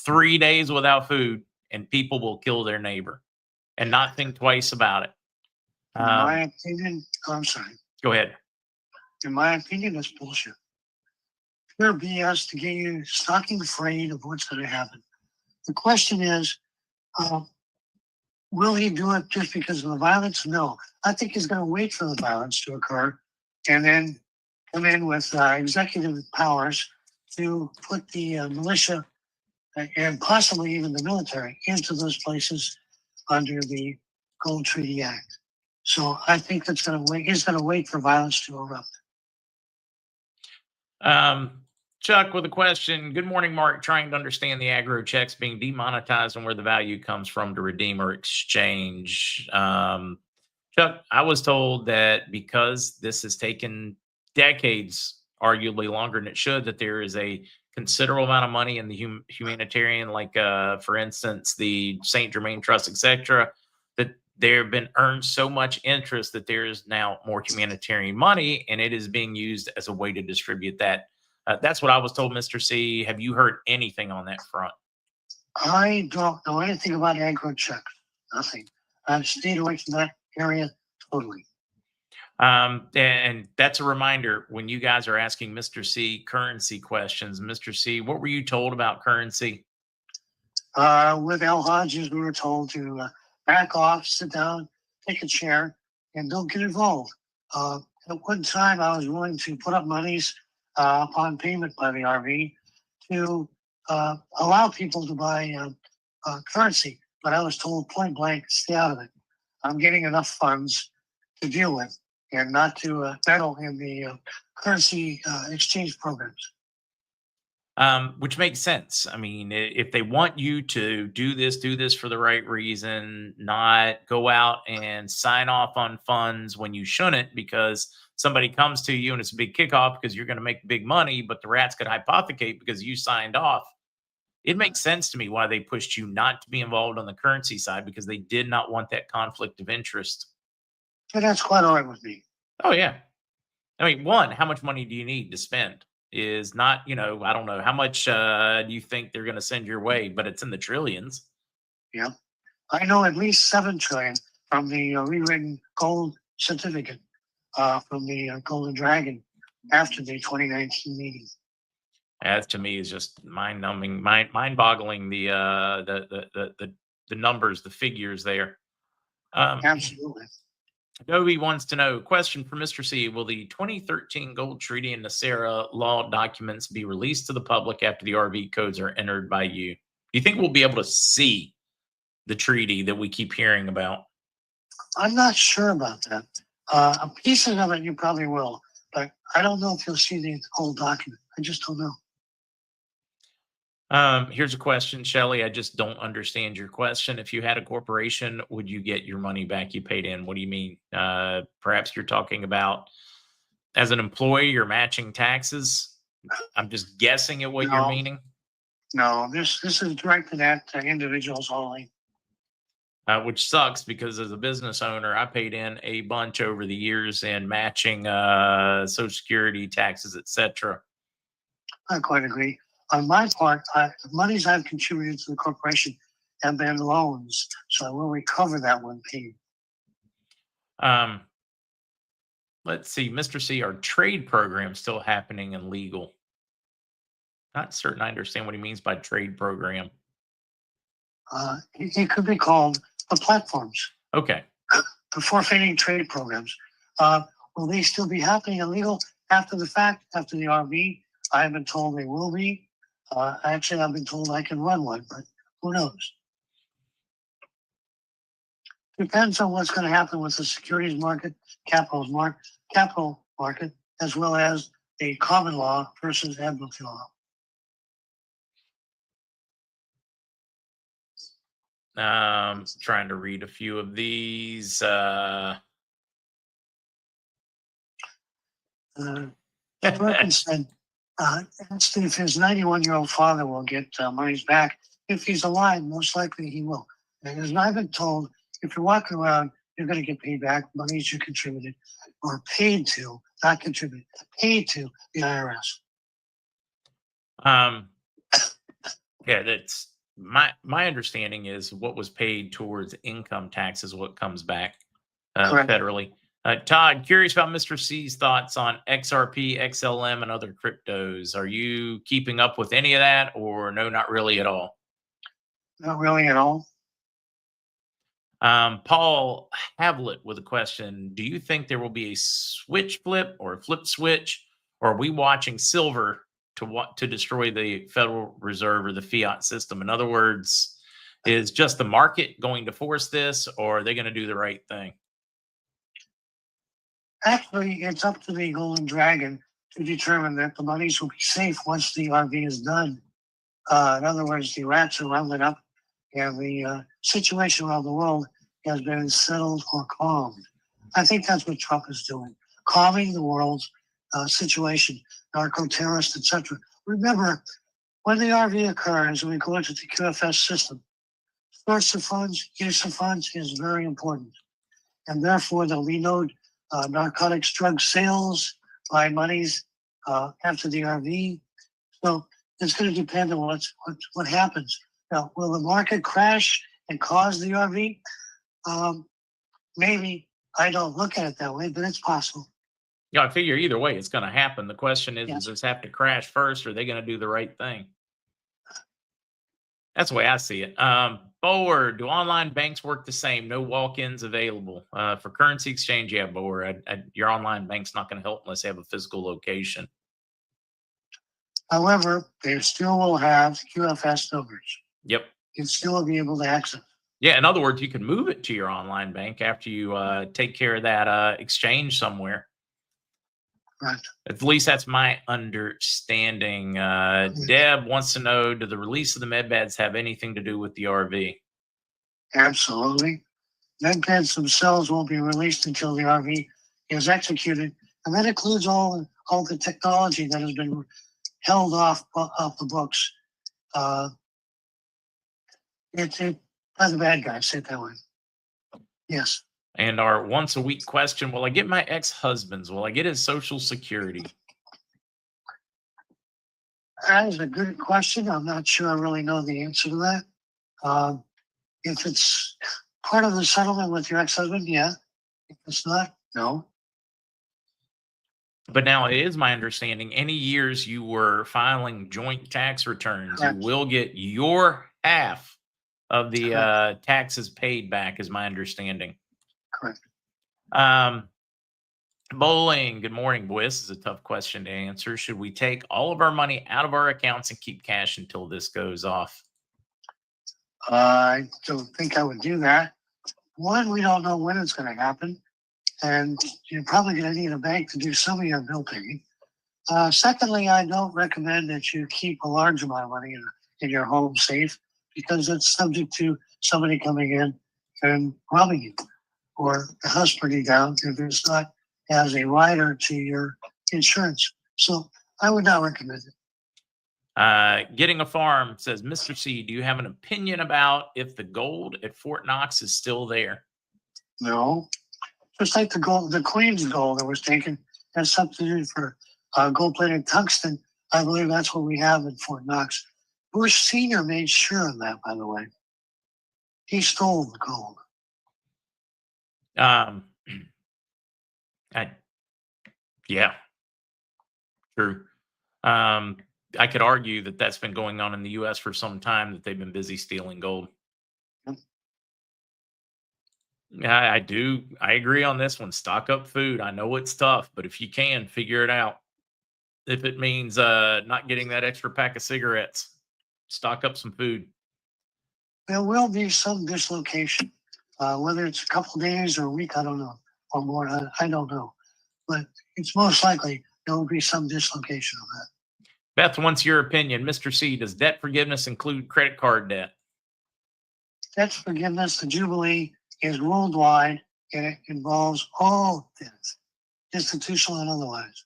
3 days without food and people will kill their neighbor and not think twice about it. In my opinion, I'm sorry. Go ahead. In my opinion, it's bullshit. Pure BS to get you stocking afraid of what's going to happen. The question is, will he do it just because of the violence? No. I think he's going to wait for the violence to occur and then come in with executive powers to put the militia and possibly even the military into those places under the Gold Treaty Act. So I think that's going to wait. He's going to wait for violence to erupt. Chuck with a question. Good morning, Mark. Trying to understand the aggro checks being demonetized and where the value comes from to redeem or exchange. Chuck, I was told that because this has taken decades, arguably longer than it should, that there is a considerable amount of money in the humanitarian, like for instance, the St. Germain Trust, etc., that there have been earned so much interest that there is now more humanitarian money, and it is being used as a way to distribute that. That's what I was told, Mr. C. Have you heard anything on that front? I don't know anything about aggro checks. Nothing. I've stayed away from that area totally. And that's a reminder when you guys are asking Mr. C currency questions. Mr. C, what were you told about currency? With Al Hodges, we were told to back off, sit down, take a chair, and don't get involved. At one time, I was willing to put up monies upon payment by the RV to allow people to buy currency, but I was told point blank, stay out of it. I'm getting enough funds to deal with and not to meddle in the currency exchange programs. Which makes sense. I mean, if they want you to do this for the right reason, not go out and sign off on funds when you shouldn't, because somebody comes to you and it's a big kickoff because you're going to make big money, but the rats could hypothecate because you signed off. It makes sense to me why they pushed you not to be involved on the currency side, because they did not want that conflict of interest. And that's quite all right with me. Oh, yeah. I mean, one, how much money do you need to spend? Is not, I don't know how much do you think they're going to send your way, but it's in the trillions. Yeah. I know at least 7 trillion from the rewritten gold certificate from the Golden Dragon after the 2019 meeting. That to me is just mind-numbing, mind-boggling. The numbers, the figures there. Absolutely. Adobe wants to know, question for Mr. C. Will the 2013 Gold Treaty and Nasera law documents be released to the public after the RV codes are entered by you? Do you think we'll be able to see the treaty that we keep hearing about? I'm not sure about that. A piece of it you probably will, but I don't know if you'll see the whole document. I just don't know. Here's a question, Shelley. I just don't understand your question. If you had a corporation, would you get your money back you paid in? What do you mean? Perhaps you're talking about as an employee, you're matching taxes. I'm just guessing at what you're meaning. No, this is directed at individuals only. Which sucks, because as a business owner, I paid in a bunch over the years in matching Social Security, taxes, etc. I quite agree. On my part, the monies I've contributed to the corporation have been loans, so I will recover that when paid. Let's see, Mr. C, are trade programs still happening and legal? Not certain I understand what he means by trade program. It could be called the platforms, Okay. the forfeiting trade programs. Will they still be happening illegal after the fact, after the RV? I have been told they will be. Actually, I've been told I can run one, but who knows? Depends on what's going to happen with the securities market, capital market, as well as the common law versus admiralty law. Trying to read a few of these. Perkins said, asked if his 91-year-old father will get monies back. If he's alive, most likely he will. And as I've been told, if you're walking around, you're going to get paid back monies you contributed or paid to, not contributed, paid to the IRS. Yeah, that's my understanding is what was paid towards income tax is what comes back federally. Todd, curious about Mr. C's thoughts on XRP, XLM, and other cryptos. Are you keeping up with any of that, or no, not really at all? Not really at all. Paul Havlet with a question. Do you think there will be a switch flip or a flip switch, or are we watching silver to destroy the Federal Reserve or the fiat system? In other words, is just the market going to force this, or are they going to do the right thing? Actually, it's up to the Golden Dragon to determine that the monies will be safe once the RV is done. In other words, the rats are rounded up and the situation around the world has been settled or calmed. I think that's what Trump is doing, calming the world's situation, narco-terrorists, etc. Remember, when the RV occurs and we go into the QFS system, source of funds, use of funds is very important. And therefore, there'll be no narcotics, drug sales by monies after the RV. So it's going to depend on what happens. Now, will the market crash and cause the RV? Maybe. I don't look at it that way, but it's possible. Yeah, I figure either way it's going to happen. The question is, Yes. Does this have to crash first, or are they going to do the right thing? That's the way I see it. Boer, do online banks work the same? No walk-ins available for currency exchange? Yeah, Boer, your online bank's not going to help unless they have a physical location. However, they still will have QFS numbers. Yep. You'll still be able to access. Yeah, in other words, you can move it to your online bank after you take care of that exchange somewhere. Right. At least that's my understanding. Deb wants to know, do the release of the med beds have anything to do with the RV? Absolutely. Med beds themselves won't be released until the RV is executed. And that includes all the technology that has been held off the books. It's by the bad guys, say it that way. Yes. And our once a week question, will I get my ex-husband's? Will I get his Social Security? That is a good question. I'm not sure I really know the answer to that. If it's part of the settlement with your ex-husband, yeah. If it's not, no. But now it is my understanding, any years you were filing joint tax returns, Correct. You will get your half of the taxes paid back, is my understanding. Correct. Bowling, good morning, boy. This is a tough question to answer. Should we take all of our money out of our accounts and keep cash until this goes off? I don't think I would do that. One, we don't know when it's going to happen, and you're probably going to need a bank to do some of your bill paying. Secondly, I don't recommend that you keep a large amount of money in your home safe, because it's subject to somebody coming in and robbing you, or the house burning down if it's not as a rider to your insurance. So I would not recommend it. Getting a farm says, Mr. C, do you have an opinion about if the gold at Fort Knox is still there? No. Just like the gold, the Queen's gold that was taken as substitute for gold-plated tungsten, I believe that's what we have in Fort Knox. Bush Sr. made sure of that, by the way. He stole the gold. Yeah, true. Um, I could argue that that's been going on in the U.S. for some time, that they've been busy stealing gold. Yeah, I do. I agree on this one. Stock up food. I know it's tough, but if you can, figure it out. If it means not getting that extra pack of cigarettes, stock up some food. There will be some dislocation, whether it's a couple days or a week, I don't know, or more, I don't know. But it's most likely there will be some dislocation on that. Beth wants your opinion. Mr. C, does debt forgiveness include credit card debt? Debt forgiveness, the Jubilee, is worldwide and it involves all debts, institutional and otherwise.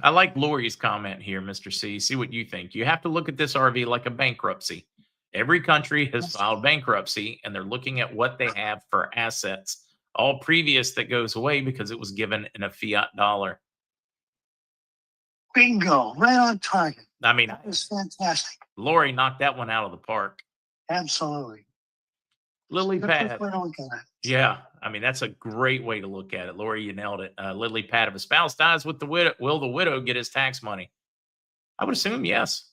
I like Lori's comment here, Mr. C. See what you think. You have to look at this RV like a bankruptcy. Every country has filed bankruptcy, and they're looking at what they have for assets. All previous that goes away because it was given in a fiat dollar. Bingo, right on target. I mean, That was fantastic. Lori knocked that one out of the park. Absolutely. Lily Good Pad. way to look at it. Yeah, I mean, that's a great way to look at it. Lori, you nailed it. Lily Pad, if a spouse dies with the widow, will the widow get his tax money? I would assume yes.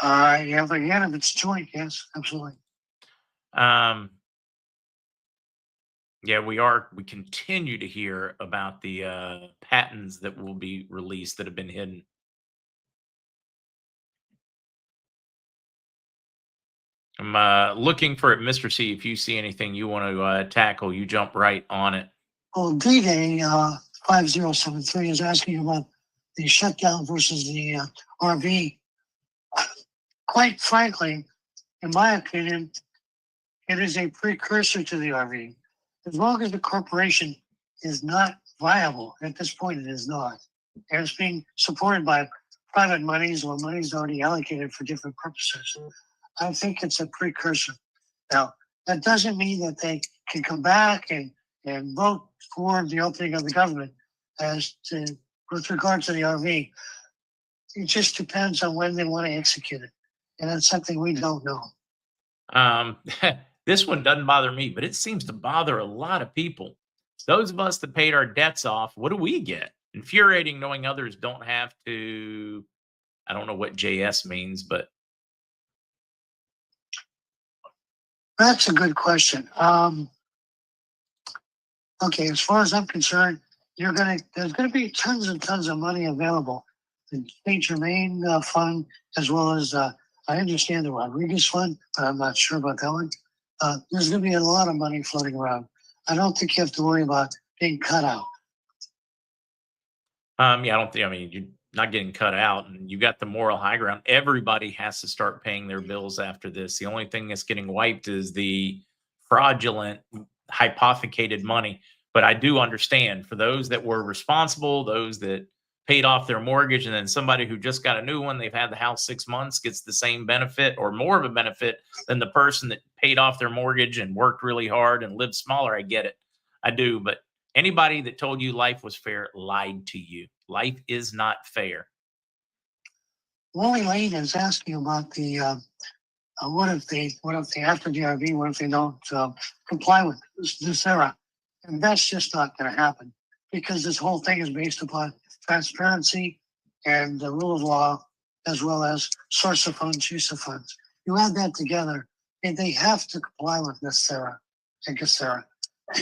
Yeah, but again, if it's joint, yes, absolutely. Yeah, we continue to hear about the patents that will be released that have been hidden. I'm looking for it, Mr. C. If you see anything you want to tackle, you jump right on it. Well, D-Day 5073 is asking about the shutdown versus the RV. Quite frankly, in my opinion, it is a precursor to the RV. As long as the corporation is not viable, at this point it is not, and it's being supported by private monies or monies already allocated for different purposes, I think it's a precursor. Now, that doesn't mean that they can come back and vote for the opening of the government with regard to the RV. It just depends on when they want to execute it. And that's something we don't know. This one doesn't bother me, but it seems to bother a lot of people. Those of us that paid our debts off, what do we get? Infuriating knowing others don't have to. I don't know what JS means, but that's a good question. Okay, as far as I'm concerned, there's gonna be tons and tons of money available. The St. Germain fund, as well as I understand the Rodriguez fund, but I'm not sure about that one. There's gonna be a lot of money floating around. I don't think you have to worry about being cut out. yeah, I don't think. I mean, you're not getting cut out, and you got the moral high ground. Everybody has to start paying their bills after this. The only thing that's getting wiped is the fraudulent, hypothecated money. But I do understand for those that were responsible, those that paid off their mortgage, and then somebody who just got a new one, they've had the house 6 months, gets the same benefit or more of a benefit than the person that paid off their mortgage and worked really hard and lived smaller. I get it. I do. But anybody that told you life was fair lied to you. Life is not fair. Wally Lane is asking about the what if they after the RV, what if they don't comply with this era? And that's just not going to happen because this whole thing is based upon transparency and the rule of law, as well as source of funds, use of funds. You add that together, and they have to comply with NESARA and GESARA.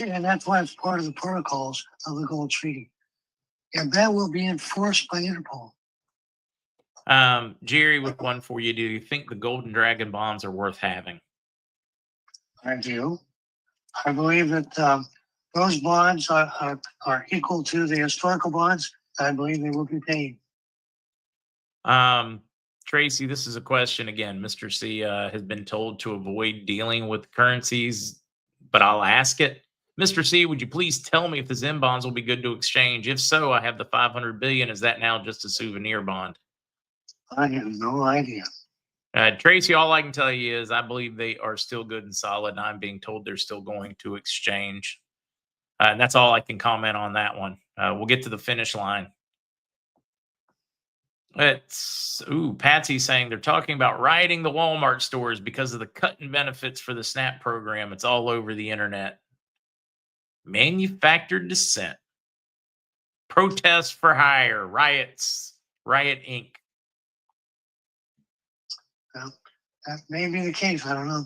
And that's why it's part of the protocols of the Gold Treaty. And that will be enforced by Interpol. Jerry, with one for you. Do you think the Golden Dragon bonds are worth having? I do. I believe that those bonds are equal to the historical bonds. I believe they will be paid. Tracy, this is a question again. Mr. C has been told to avoid dealing with currencies, but I'll ask it. Mr. C, would you please tell me if the Zim bonds will be good to exchange? If so, I have the 500 billion. Is that now just a souvenir bond? I have no idea. Tracy, all I can tell you is I believe they are still good and solid, and I'm being told they're still going to exchange. And that's all I can comment on that one. We'll get to the finish line. Patsy saying they're talking about rioting the Walmart stores because of the cut in benefits for the SNAP program. It's all over the internet. Manufactured dissent. Protests for hire, riots, Riot Inc. Well, that may be the case. I don't know.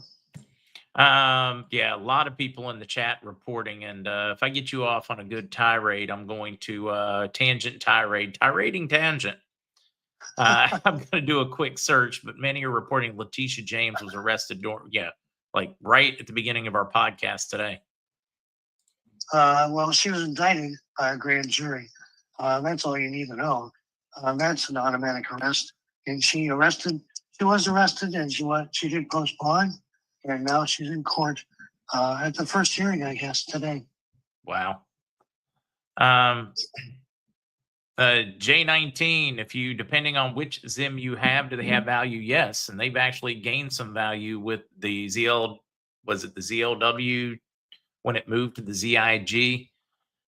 Yeah, a lot of people in the chat reporting, and if I get you off on a good tirade, I'm going to tirading tangent. I'm going to do a quick search, but many are reporting Letitia James was arrested like right at the beginning of our podcast today. Well, she was indicted by a grand jury. That's all you need to know. That's an automatic arrest, and she was arrested, and she did post bond, and now she's in court at the first hearing, I guess, today. Wow. J19, if you, depending on which Zim you have, do they have value? Yes. And they've actually gained some value with the was it the ZLW when it moved to the ZIG?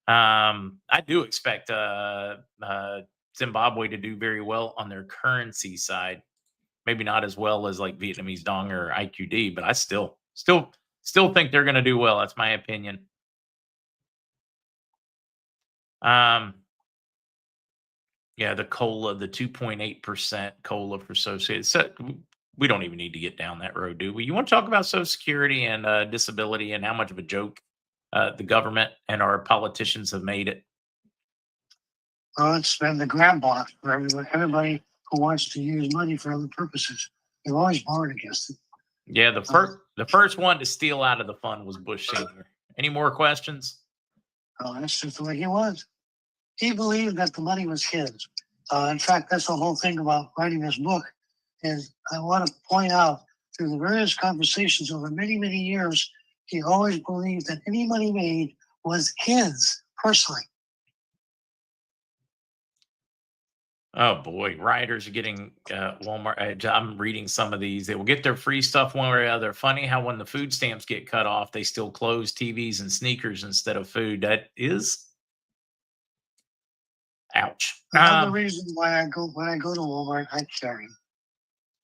I do expect Zimbabwe to do very well on their currency side. Maybe not as well as like Vietnamese Dong or IQD, but I still think they're going to do well. That's my opinion. Yeah, the COLA, the 2.8% COLA for Social. So we don't even need to get down that road, do we? You want to talk about Social Security and disability and how much of a joke the government and our politicians have made it? Well, it's been the grab box for everybody who wants to use money for other purposes. They've always borrowed against it. Yeah, the first one to steal out of the fund was Bush Sr. Any more questions? Oh, that's just the way he was. He believed that the money was his. In fact, that's the whole thing about writing this book. Is I want to point out through the various conversations over many, many years, he always believed that any money made was his personally. Oh boy, rioters are getting Walmart. I'm reading some of these. They will get their free stuff one way or the other. Funny how when the food stamps get cut off, they still close TVs and sneakers instead of food. That is, ouch. Another reason why when I go to Walmart, I carry.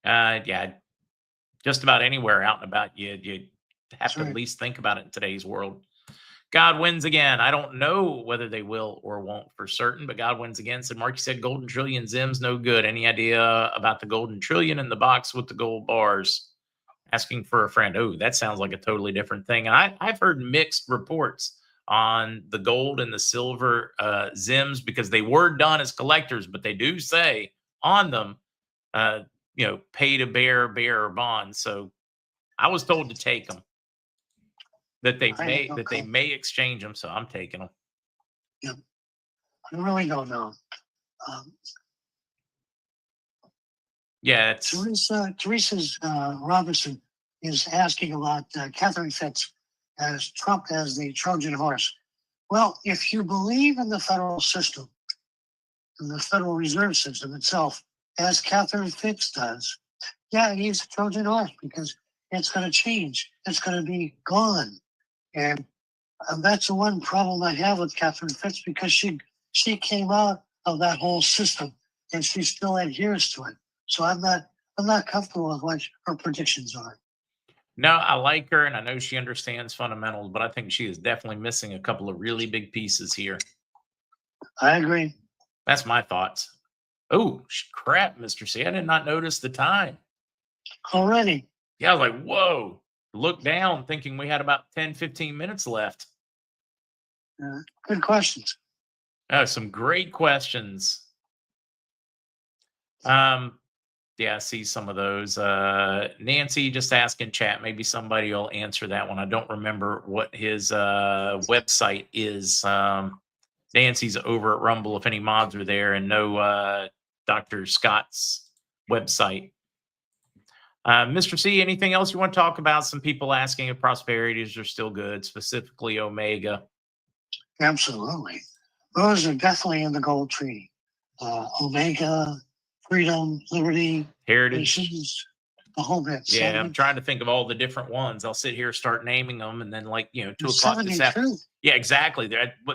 Yeah, just about anywhere out and about, you have to right. at least think about it in today's world. God wins again. I don't know whether they will or won't for certain, but God wins again. Said Mark, you said golden trillion Zim's no good. Any idea about the golden trillion in the box with the gold bars? Asking for a friend. Oh, that sounds like a totally different thing. And I've heard mixed reports on the gold and the silver Zims because they were done as collectors, but they do say on them, pay to bear bonds. So I was told to take them. That they may exchange them, so I'm taking them. Yeah, I really don't know. Yeah, Teresa's Robertson is asking about Catherine Fitz as Trump as the Trojan horse. Well, if you believe in the federal system, in the Federal Reserve System itself, as Catherine Fitz does, yeah, he's a Trojan horse because it's going to change. It's going to be gone. And that's the one problem I have with Catherine Fitz because she came out of that whole system and she still adheres to it. So I'm not comfortable with what her predictions are. No, I like her and I know she understands fundamentals, but I think she is definitely missing a couple of really big pieces here. I agree. That's my thoughts. Oh, crap, Mr. C. I did not notice the time. Already? Yeah, I was like, whoa. Look down thinking we had about 10, 15 minutes left. Good questions. Oh, some great questions. Yeah, I see some of those. Nancy just asking chat. Maybe somebody will answer that one. I don't remember what his website is. Nancy's over at Rumble if any mods are there and know Dr. Scott's website. Mr. C, anything else you want to talk about? Some people asking if prosperities are still good, specifically Omega. Absolutely. Those are definitely in the gold treaty. Omega, freedom, liberty, heritage, the whole bit. Yeah, I'm trying to think of all the different ones. I'll sit here, start naming them, and then 2:00 this afternoon. Yeah, exactly.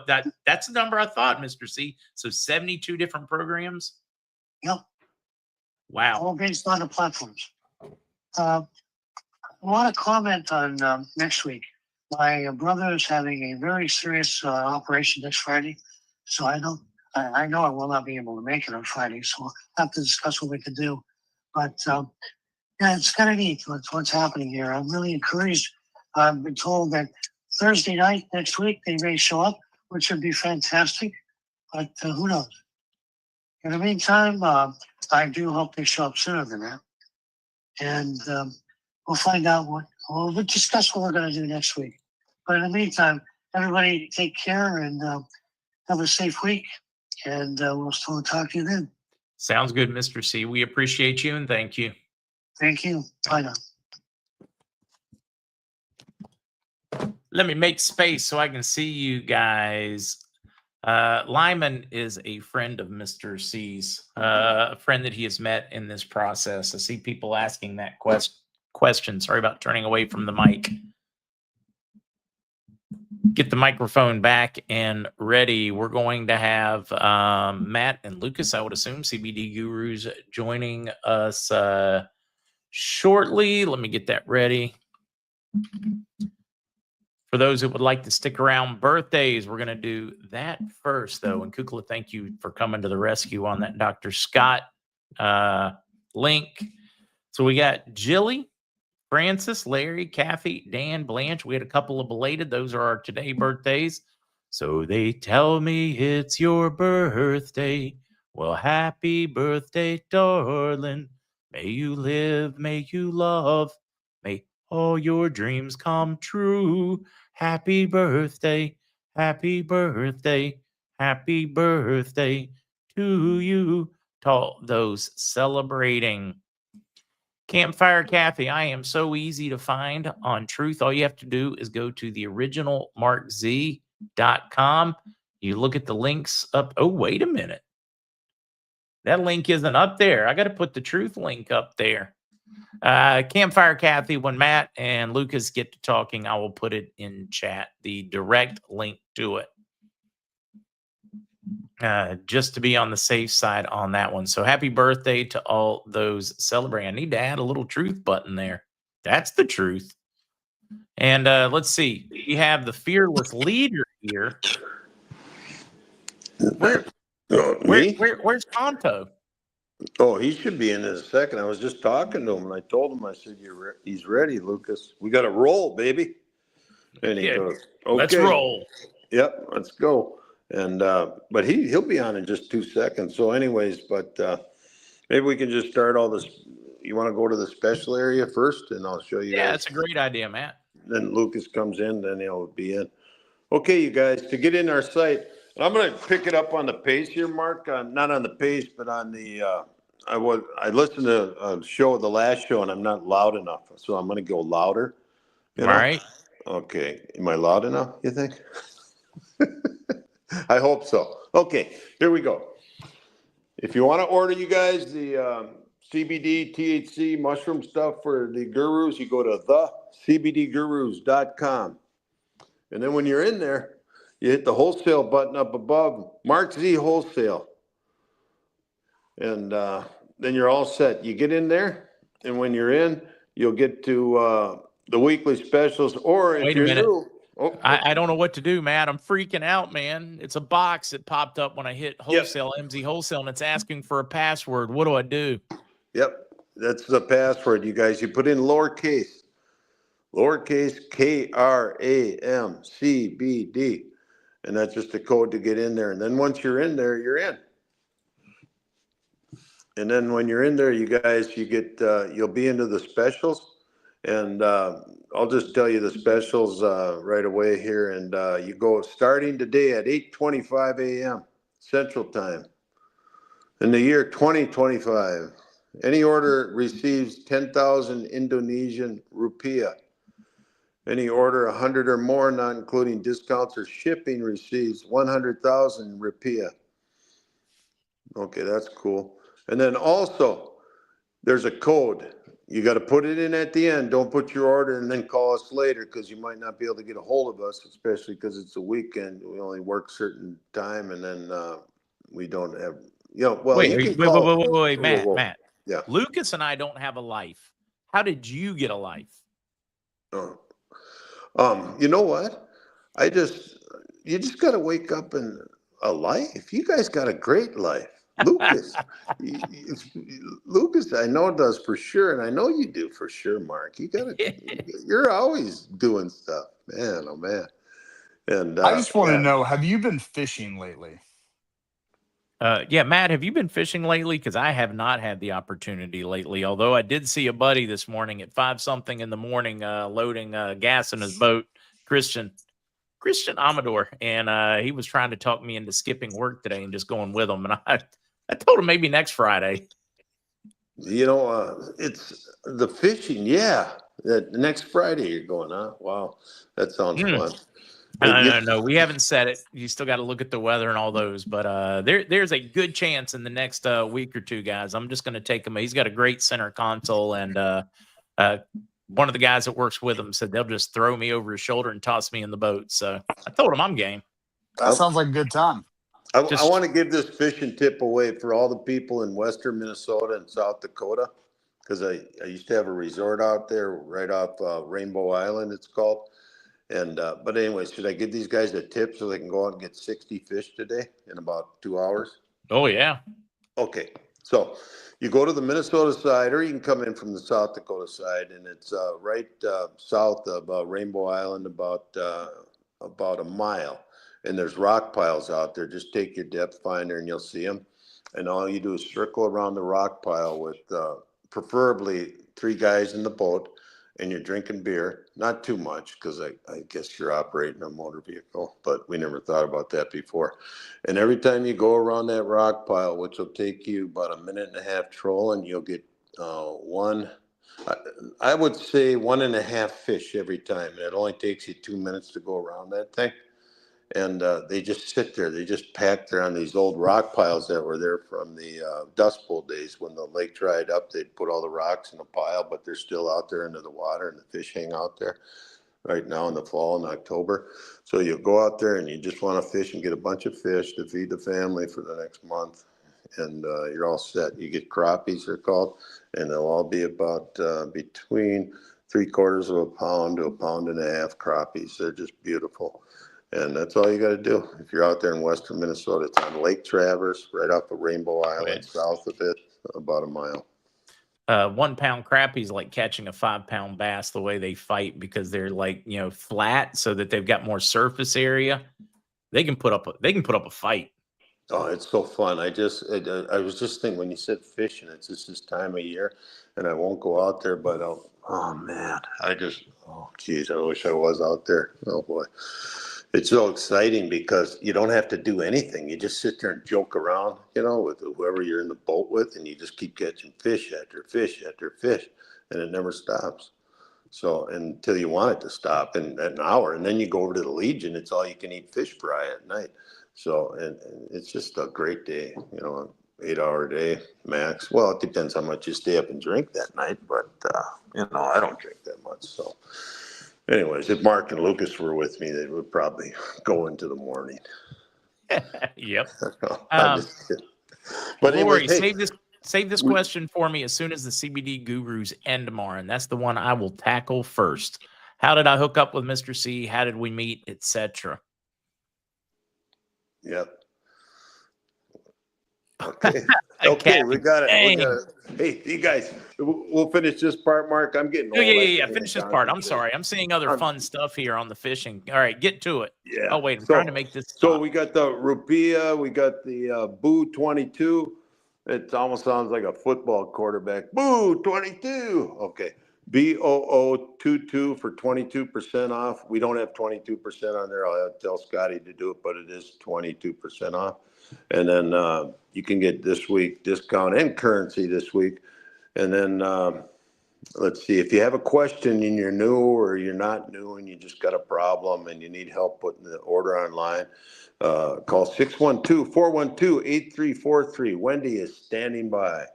That's the number I thought, Mr. C. So 72 different programs. Yep. Wow. All based on the platforms. I want to comment on next week. My brother is having a very serious operation next Friday, so I I know I will not be able to make it on Friday, so we'll have to discuss what we can do. But yeah, it's kind of neat what's happening here. I'm really encouraged. I've been told that Thursday night next week they may show up, which would be fantastic. But who knows? In the meantime, I do hope they show up sooner than that. And we'll find out we'll discuss what we're going to do next week. But in the meantime, everybody take care and have a safe week. And we'll still talk to you then. Sounds good, Mr. C. We appreciate you and thank you. Thank you. Bye now. Let me make space so I can see you guys. Lyman is a friend of Mr. C's, a friend that he has met in this process. I see people asking that question. Sorry about turning away from the mic. Get the microphone back and ready. We're going to have Matt and Lucas, I would assume, CBD Gurus, joining us shortly. Let me get that ready. For those who would like to stick around, birthdays, we're going to do that first, though. And Kukla, thank you for coming to the rescue on that Dr. Scott link. So we got Jilly, Francis, Larry, Kathy, Dan, Blanche. We had a couple of belated. Those are our today birthdays. So they tell me it's your birthday. Well, happy birthday, darling. May you live, may you love. May all your dreams come true. Happy birthday, happy birthday, happy birthday to you. To all those celebrating. Campfire Kathy, I am so easy to find on Truth. All you have to do is go to the original MarkZ.com. You look at the links up. Oh, wait a minute. That link isn't up there. I got to put the Truth link up there. Campfire Kathy, when Matt and Lucas get to talking, I will put it in chat, the direct link to it. Just to be on the safe side on that one. So happy birthday to all those celebrating. I need to add a little truth button there. That's the truth. And let's see. We have the fearless leader here. Where's Tonto? Oh, he should be in a second. I was just talking to him, and I told him, I said, he's ready, Lucas. We got to roll, baby. And he goes, okay. Let's roll. Yep, let's go. And but he'll be on in just 2 seconds. So anyways, but maybe we can just start all this. You want to go to the special area first, and I'll show you guys. Yeah, that's a great idea, Matt. Then Lucas comes in, then he'll be in. Okay, you guys, to get in our site, I'm going to pick it up on the pace here, Mark. Not on the pace, but on the. I listened to a show, the last show, and I'm not loud enough, so I'm going to go louder. All right. Okay. Am I loud enough, you think? I hope so. Okay, here we go. If you want to order, you guys, the CBD, THC, mushroom stuff for the gurus, you go to thecbdgurus.com. And then when you're in there, you hit the wholesale button up above, MarkZ Wholesale. And then you're all set. You get in there, and when you're in, you'll get to the weekly specials. Or if you're new. I don't know what to do, Matt. I'm freaking out, man. It's a box that popped up when I hit wholesale, MZ Wholesale, and it's asking for a password. What do I do? Yep, that's the password, you guys. You put in lowercase KRAMCBD, and that's just the code to get in there. And then once you're in there, you're in. And then when you're in there, you guys, you get you'll be into the specials. And I'll just tell you the specials right away here. And you go starting today at 8:25 a.m. Central Time. In the year 2025, any order receives 10,000 Indonesian rupiah. Any order 100 or more, not including discounts or shipping, receives 100,000 rupiah. Okay, that's cool. And then also, there's a code. You got to put it in at the end. Don't put your order and then call us later, because you might not be able to get a hold of us, especially because it's a weekend. We only work certain time, and then we don't have, well, wait, Matt. Yeah. Lucas and I don't have a life. How did you get a life? You know what? You just got to wake up and a life. You guys got a great life. Lucas, Lucas, I know does for sure, and I know you do for sure, Mark. You're always doing stuff, man. Oh man, and I just want to yeah, know, have you been fishing lately? Yeah, Matt, have you been fishing lately? Because I have not had the opportunity lately. Although I did see a buddy this morning at 5 something in the morning, loading gas in his boat, Christian Amador, and he was trying to talk me into skipping work today and just going with him. And I told him maybe next Friday. it's the fishing. Yeah, the next Friday you're going, huh? Wow, that sounds fun. No, we haven't set it. You still got to look at the weather and all those, but there's a good chance in the next week or two, guys. I'm just going to take him. He's got a great center console, and one of the guys that works with him said they'll just throw me over his shoulder and toss me in the boat. So I told him I'm game. That sounds like a good time. I want to give this fishing tip away for all the people in western Minnesota and South Dakota, because I used to have a resort out there right off Rainbow Island, it's called. And but anyways, should I give these guys a tip so they can go out and get 60 fish today in about 2 hours? Oh, yeah. Okay, so you go to the Minnesota side, or you can come in from the South Dakota side, and it's right south of Rainbow Island, about a mile. And there's rock piles out there. Just take your depth finder and you'll see them. And all you do is circle around the rock pile with preferably 3 guys in the boat, and you're drinking beer. Not too much, because I guess you're operating a motor vehicle, but we never thought about that before. And every time you go around that rock pile, which will take you about a minute and a half trolling, you'll get I would say 1.5 fish every time. And it only takes you 2 minutes to go around that thing. And they just sit there. They just packed there on these old rock piles that were there from the Dust Bowl days. When the lake dried up, they'd put all the rocks in a pile, but they're still out there into the water, and the fish hang out there right now in the fall and October. So you go out there and you just want to fish and get a bunch of fish to feed the family for the next month. And you're all set. You get crappies, they're called, and they'll all be about between 3/4 of a pound to a pound and a half crappies. They're just beautiful. And that's all you got to do. If you're out there in western Minnesota, it's on Lake Traverse, right off of Rainbow Island, south of it, about a mile. 1 pound crappie's like catching a 5 pound bass the way they fight, because they're like, flat, so that they've got more surface area. They can put up a fight. Oh, it's so fun. I was just thinking when you said fishing, it's just this time of year, and I won't go out there, but oh man, geez, I wish I was out there. Oh boy. It's so exciting because you don't have to do anything. You just sit there and joke around, with whoever you're in the boat with, and you just keep catching fish after fish after fish, and it never stops. So until you want it to stop in an hour, and then you go over to the Legion, it's all you can eat fish fry at night. So, and it's just a great day, 8-hour day max. Well, it depends how much you stay up and drink that night, but I don't drink that much. So anyways, if Mark and Lucas were with me, they would probably go into the morning. Yep. But Lori, anyways, hey, save this question for me as soon as the CBD gurus end tomorrow, and that's the one I will tackle first. How did I hook up with Mr. C? How did we meet, etc.? Yep. Okay. Okay, we got it. Hey, you guys, we'll finish this part, Mark. I'm getting old. Yeah. Finish this part. I'm sorry. I'm seeing other fun stuff here on the fishing. All right, get to it. Yeah. Oh, wait. I'm trying to make this stop. So we got the Rupia. We got the Boo 22. It almost sounds like a football quarterback. Boo 22. Okay. BOO22 for 22% off. We don't have 22% on there. I'll tell Scotty to do it, but it is 22% off. And then you can get this week discount and currency this week. And then let's see, if you have a question and you're new or you're not new and you just got a problem and you need help putting the order online, call 612-412-8343. Wendy is standing by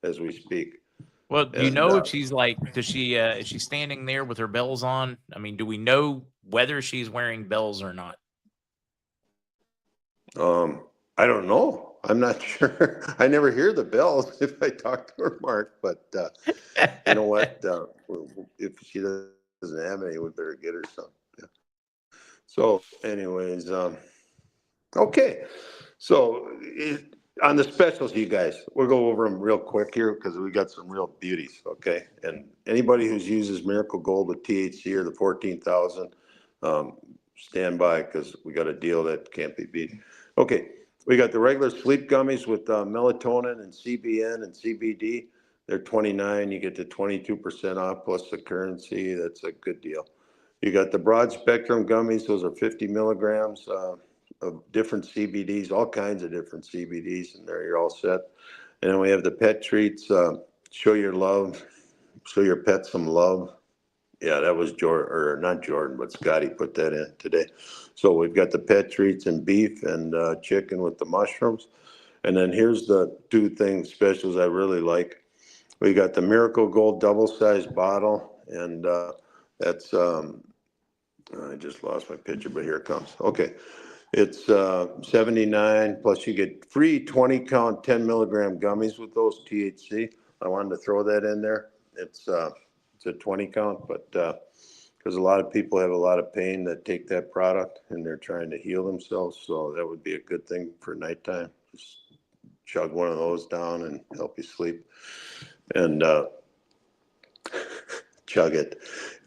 as we speak. Well, do you know if she's is she standing there with her bells on? I mean, do we know whether she's wearing bells or not? I don't know. I'm not sure. I never hear the bells if I talk to her, Mark, but you know what? If she doesn't have any, we better get her some. Yeah. So anyways, Okay, so on the specials, you guys, we'll go over them real quick here because we got some real beauties, okay? And anybody who uses Miracle Gold with THC or the 14,000, stand by because we got a deal that can't be beat. Okay, we got the regular sleep gummies with melatonin and CBN and CBD. They're 29, you get the 22% off plus the currency. That's a good deal. You got the broad spectrum gummies. Those are 50 milligrams of different CBDs, all kinds of different CBDs, and there you're all set. And then we have the pet treats. Show your love, show your pet some love. Yeah, that was Jordan, or not Jordan, but Scotty put that in today. So we've got the pet treats and beef and chicken with the mushrooms. And then here's the two things specials I really like. We got the Miracle Gold double-sized bottle, and that's I just lost my picture, but here it comes. Okay, it's 79 plus you get free 20 count 10 milligram gummies with those THC. I wanted to throw that in there. It's a 20 count, but because a lot of people have a lot of pain that take that product and they're trying to heal themselves, so that would be a good thing for nighttime. Just chug one of those down and help you sleep. And chug it.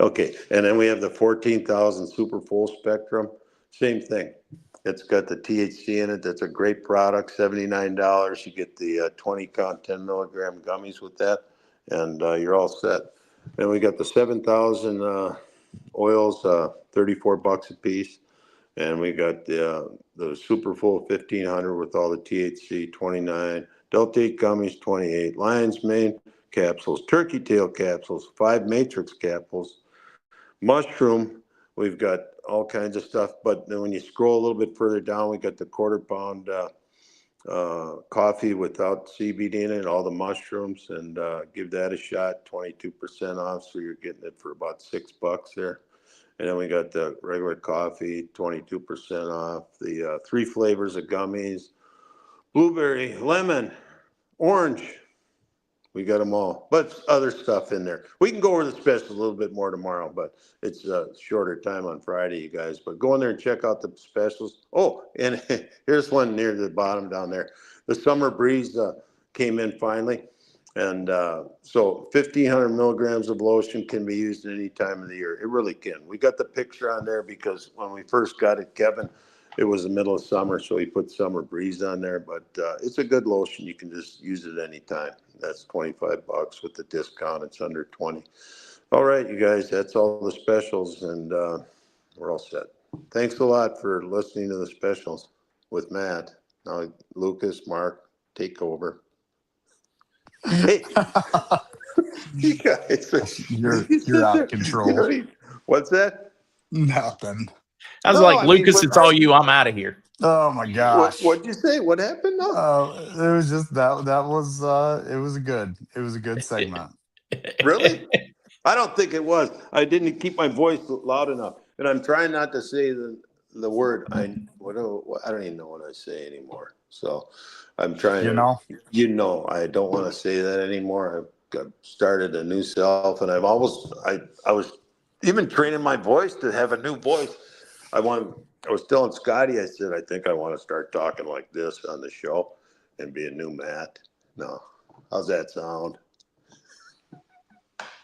Okay, and then we have the 14,000 super full spectrum. Same thing. It's got the THC in it. That's a great product. $79. You get the 20 count 10 milligram gummies with that, and you're all set. Then we got the 7,000 oils, $34 a piece, and we got the super full 1,500 with all the THC, 29. Delta 8 gummies, 28. Lion's mane capsules, turkey tail capsules, 5 matrix capsules, mushroom. We've got all kinds of stuff, but then when you scroll a little bit further down, we got the quarter-pound coffee without CBD in it, all the mushrooms, and give that a shot, 22% off, so you're getting it for about $6 there. And then we got the regular coffee, 22% off, the 3 flavors of gummies, blueberry, lemon, orange. We got them all, but other stuff in there. We can go over the specials a little bit more tomorrow, but it's a shorter time on Friday, you guys. But go in there and check out the specials. Oh, and here's one near the bottom down there. The Summer Breeze came in finally. And so 1,500 milligrams of lotion can be used at any time of the year. It really can. We got the picture on there because when we first got it, Kevin, it was the middle of summer, so he put Summer Breeze on there. But it's a good lotion. You can just use it anytime. That's $25 with the discount. It's under 20. All right, you guys, that's all the specials, and we're all set. Thanks a lot for listening to the specials with Matt. Now, Lucas, Mark, take over. Hey, you guys, You're out of control. What's that? Nothing. I was No, like, I mean, Lucas, it's all you. I'm out of here. Oh my gosh. What'd you say? What happened? No, It was just that was it was a good segment. really? I don't think it was. I didn't keep my voice loud enough, and I'm trying not to say the word. I don't even know what I say anymore. So I'm trying. I don't want to say that anymore. I've started a new self, and I was even training my voice to have a new voice. I was telling Scotty, I said, I think I want to start talking like this on the show and be a new Matt. No. How's that sound?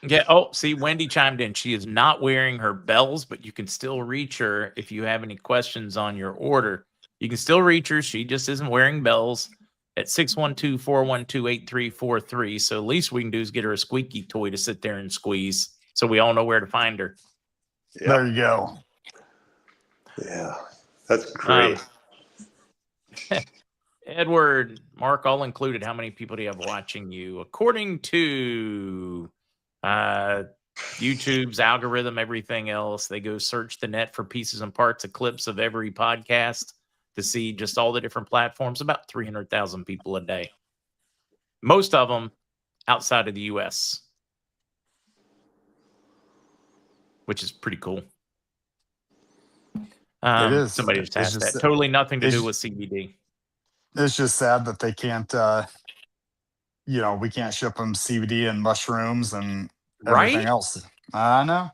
Yeah. Oh, see, Wendy chimed in. She is not wearing her bells, but you can still reach her if you have any questions on your order. You can still reach her. She just isn't wearing bells at 612-412-8343. So at least we can do is get her a squeaky toy to sit there and squeeze so we all know where to find her. Yeah. There you go. Yeah. That's great. Edward, Mark, all included, how many people do you have watching you? According to YouTube's algorithm, everything else, they go search the net for pieces and parts of clips of every podcast to see just all the different platforms, about 300,000 people a day. Most of them outside of the U.S., which is pretty cool. It is. Somebody just asked just- that. Totally nothing to do with CBD. It's just sad that they can't we can't ship them CBD and mushrooms and everything Right? else. I know.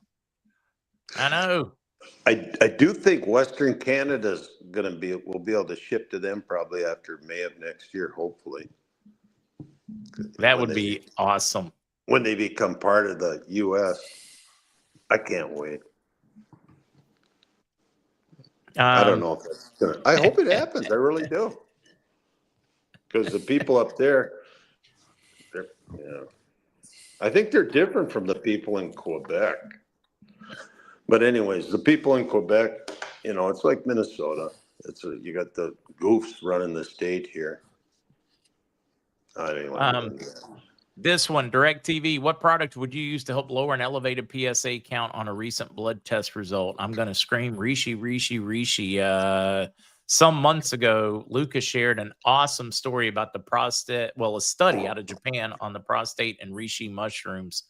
I do think Western Canada's we'll be able to ship to them probably after May of next year, hopefully. That would be awesome. When they become part of the US. I can't wait. I don't know if that's gonna, I hope it happens. I really do. Because the people up there, I think they're different from the people in Quebec. But anyways, the people in Quebec, it's like Minnesota. You got the goofs running the state here. I don't even This one, DirecTV, what product would you use to help lower an elevated PSA count on a recent blood test result? I'm going to scream Rishi. Some months ago, Lucas shared an awesome story about the prostate, a study out of Japan on the prostate and reishi mushrooms.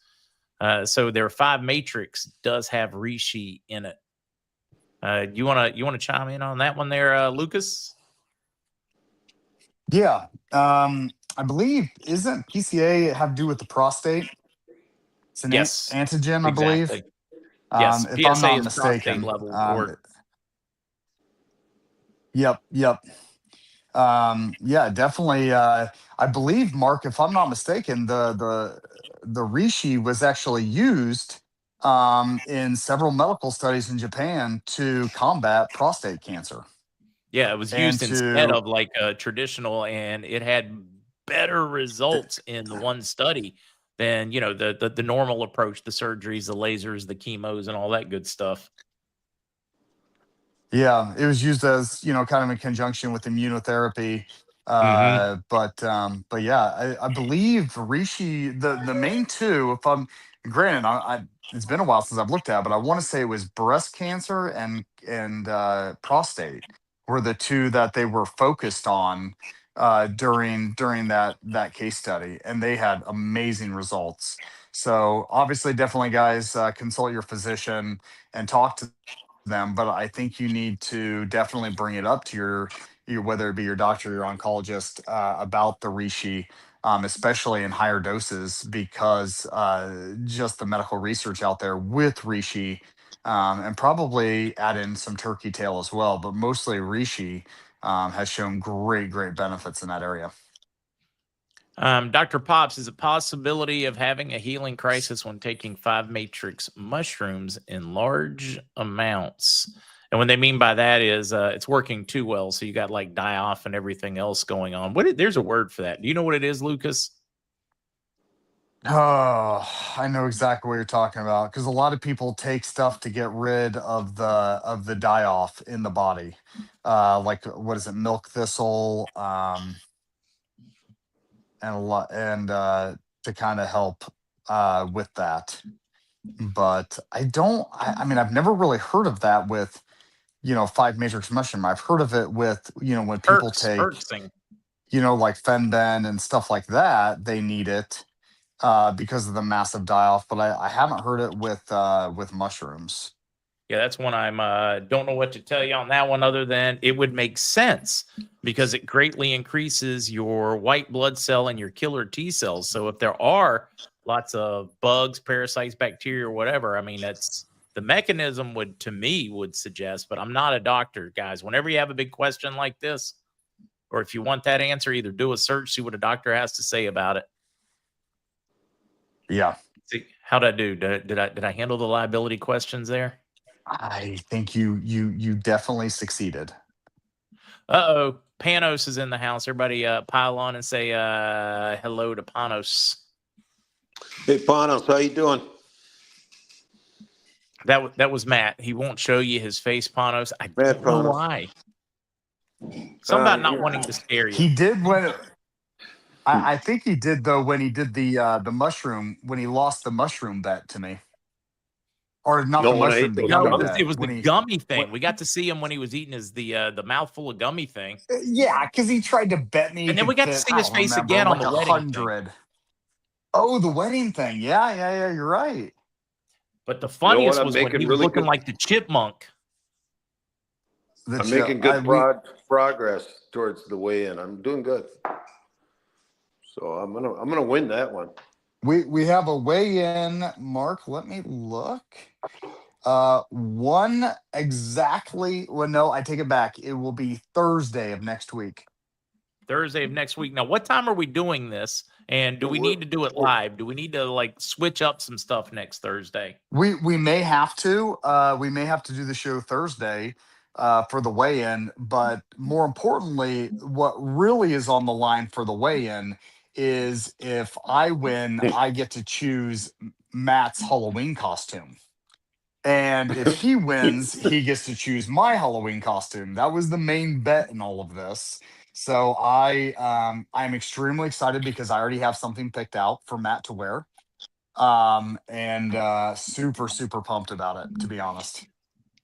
So their 5 matrix does have reishi in it. You want to chime in on that one there, Lucas? Yeah. I believe, isn't PCA have to do with the prostate? It's an Yes, antigen, I exactly. believe. Yes, If PSA I'm not is mistaken. prostate level. Yep. Yeah, definitely. I believe, Mark, if I'm not mistaken, the reishi was actually used in several medical studies in Japan to combat prostate cancer. Yeah, it was used instead of like a traditional, and it had better results in the one study than the normal approach, the surgeries, the lasers, the chemos, and all that good stuff. Yeah, it was used as kind of in conjunction with immunotherapy. But yeah, I believe reishi, the main two. If I'm granted, it's been a while since I've looked at, but I want to say it was breast cancer and prostate were the two that they were focused on during that case study, and they had amazing results. So obviously, definitely, guys, consult your physician and talk to them, but I think you need to definitely bring it up to your whether it be your doctor or your oncologist about the reishi, especially in higher doses, because just the medical research out there with reishi, and probably add in some turkey tail as well, but mostly reishi has shown great benefits in that area. Dr. Pops, is a possibility of having a healing crisis when taking 5 matrix mushrooms in large amounts. And what they mean by that is it's working too well. So you got like die off and everything else going on. There's a word for that. Do you know what it is, Lucas? Oh, I know exactly what you're talking about, because a lot of people take stuff to get rid of the die off in the body. Like, what is it, milk thistle, and a lot, and to kind of help with that. But I mean, I've never really heard of that with 5 matrix mushroom. I've heard of it with when people take Herxing. Like Fenben and stuff like that, they need it because of the massive die off, but I haven't heard it with mushrooms. Yeah, that's one I'm don't know what to tell you on that one, other than it would make sense because it greatly increases your white blood cell and your killer T cells. So if there are lots of bugs, parasites, bacteria, or whatever, I mean, that's the mechanism would suggest, but I'm not a doctor, guys. Whenever you have a big question like this, or if you want that answer, either do a search, see what a doctor has to say about it. Yeah. See, how'd I do? Did I handle the liability questions there? I think you definitely succeeded. Uh-oh. Panos is in the house. Everybody pile on and say hello to Panos. Hey, Panos, how you doing? That was Matt. He won't show you his face, Panos. I Matt don't know Panos. why. Something about not wanting to scare you. He did when I think he did, though, when he did the mushroom, when he lost the mushroom bet to me. Or not No, the when I mushroom, ate the those gummy gummies. bet. It was When the he, gummy thing. when- We got to see him when he was eating the mouthful of gummy thing. yeah, because he tried to bet me. And then we got to see his face again on the wedding thing. 100. Oh, the wedding thing. Yeah. You're right. But the funniest I'm was when making he was really looking good- like the chipmunk. The I'm making good we- progress towards the weigh-in. I'm doing good. So I'm gonna win that one. We have a weigh-in, Mark. Let me look. One exactly. Well, no, I take it back. It will be Thursday of next week. Thursday of next week. Now, what time are we doing this? And do we need to do it live? Do we need to like switch up some stuff next Thursday? We may have to. We may have to do the show Thursday for the weigh-in. But more importantly, what really is on the line for the weigh-in is if I win, I get to choose Matt's Halloween costume. And if he wins, he gets to choose my Halloween costume. That was the main bet in all of this. So I'm extremely excited because I already have something picked out for Matt to wear. And super, super pumped about it, to be honest.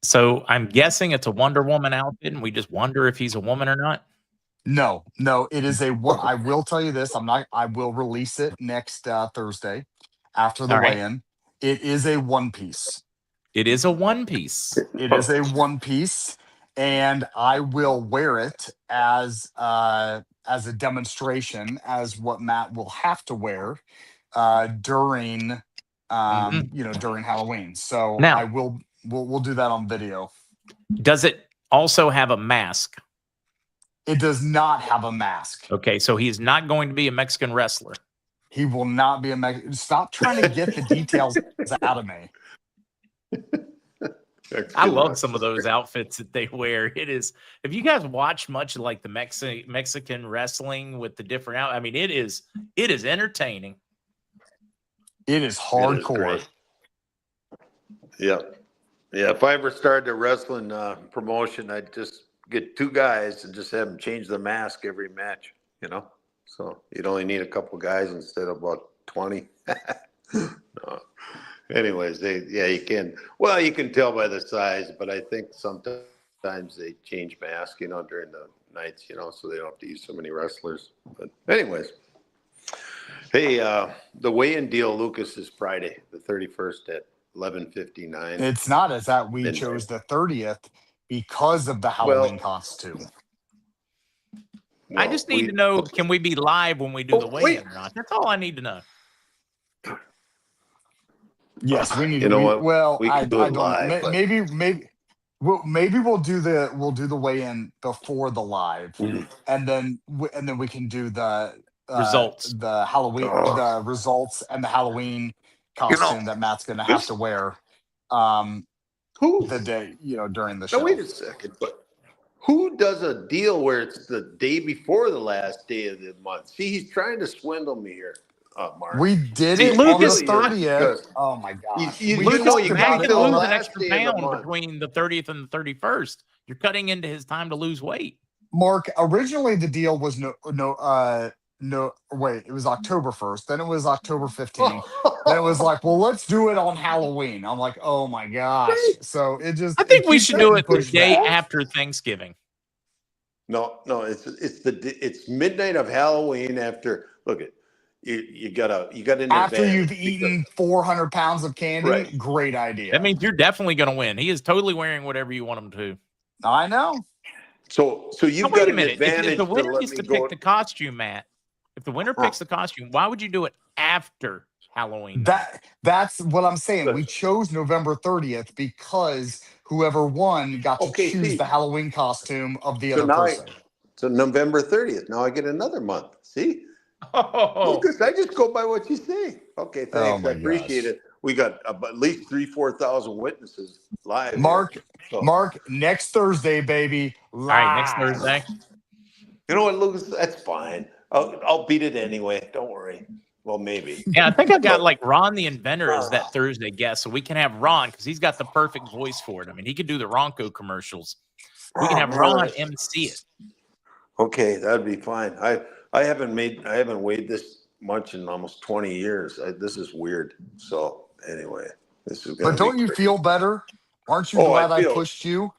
So I'm guessing it's a Wonder Woman outfit, and we just wonder if he's a woman or not. No, it is what I will tell you this. I will release it next Thursday after the All right. weigh-in. It is a one piece. It is a one piece. It is a one piece, and I will wear it as a demonstration, as what Matt will have to wear during during Halloween. So Now- I will we'll do that on video. Does it also have a mask? It does not have a mask. Okay, so he's not going to be a Mexican wrestler. He will not be a Mexican. Stop trying to get the details out of me. I love some of those outfits that they wear. It is, if you guys watch much like the Mexican wrestling with the different out, I mean, it is entertaining. It is hardcore. Yeah. If I ever started a wrestling promotion, I'd just get two guys and just have them change the mask every match, So you'd only need a couple guys instead of about 20. No. Anyways, you can. Well, you can tell by the size, but I think sometimes they change masks, during the nights, so they don't have to use so many wrestlers. But anyways, hey, the weigh-in deal, Lucas, is Friday, the 31st at 11:59. It's not as that we chose the 30th because of the Halloween costume. I just need to know, can we be live when we do the weigh-in or not? That's all I need to know. Yes, we need. You know what? Well, We I can do it don't. live, but- Maybe we'll do the weigh-in before the live, and then we can do the Results, the Halloween, the results, and the Halloween costume that Matt's going to have to wear. The day during the show. No, wait a second, but who does a deal where it's the day before the last day of the month? See, he's trying to swindle me here, Mark. We did it Lucas, on the 30th. Oh my gosh. Lucas, you have to lose an extra day of the pound month. between the 30th and the 31st. You're cutting into his time to lose weight. Mark, originally the deal was it was October 1st, then it was October 15th. Then it was like, well, let's do it on Halloween. I'm like, oh my gosh. So I think we should do it the day after Thanksgiving. No, it's midnight of Halloween after. Look at you got an after advantage you've eaten 400 pounds of candy. Right. Great idea. That means you're definitely going to win. He is totally wearing whatever you want him to. I know. So you've wait got a an minute. advantage. If the winner to gets to let me pick the costume, Matt, if the winner picks the costume, why would you do it after Halloween? That's what I'm saying. We chose November 30th because whoever won got to choose the Halloween costume of the other person. So November 30th. Now I get another month. See? Oh, Lucas, I just go by what you say. Okay, thanks. I appreciate it. We got at least 3,000-4,000 witnesses live. Mark, next Thursday, baby. Live. All right, next Thursday. You know what, Lucas? That's fine. I'll beat it anyway. Don't worry. Well, maybe. Yeah, I think I got like Ron the Inventor as that Thursday guest, so we can have Ron because he's got the perfect voice for it. I mean, he could do the Ronco commercials. We can have Ron MC it. Okay, that'd be fine. I haven't weighed this much in almost 20 years. This is weird. So anyway, this is. But don't you feel better? Aren't you glad I pushed you?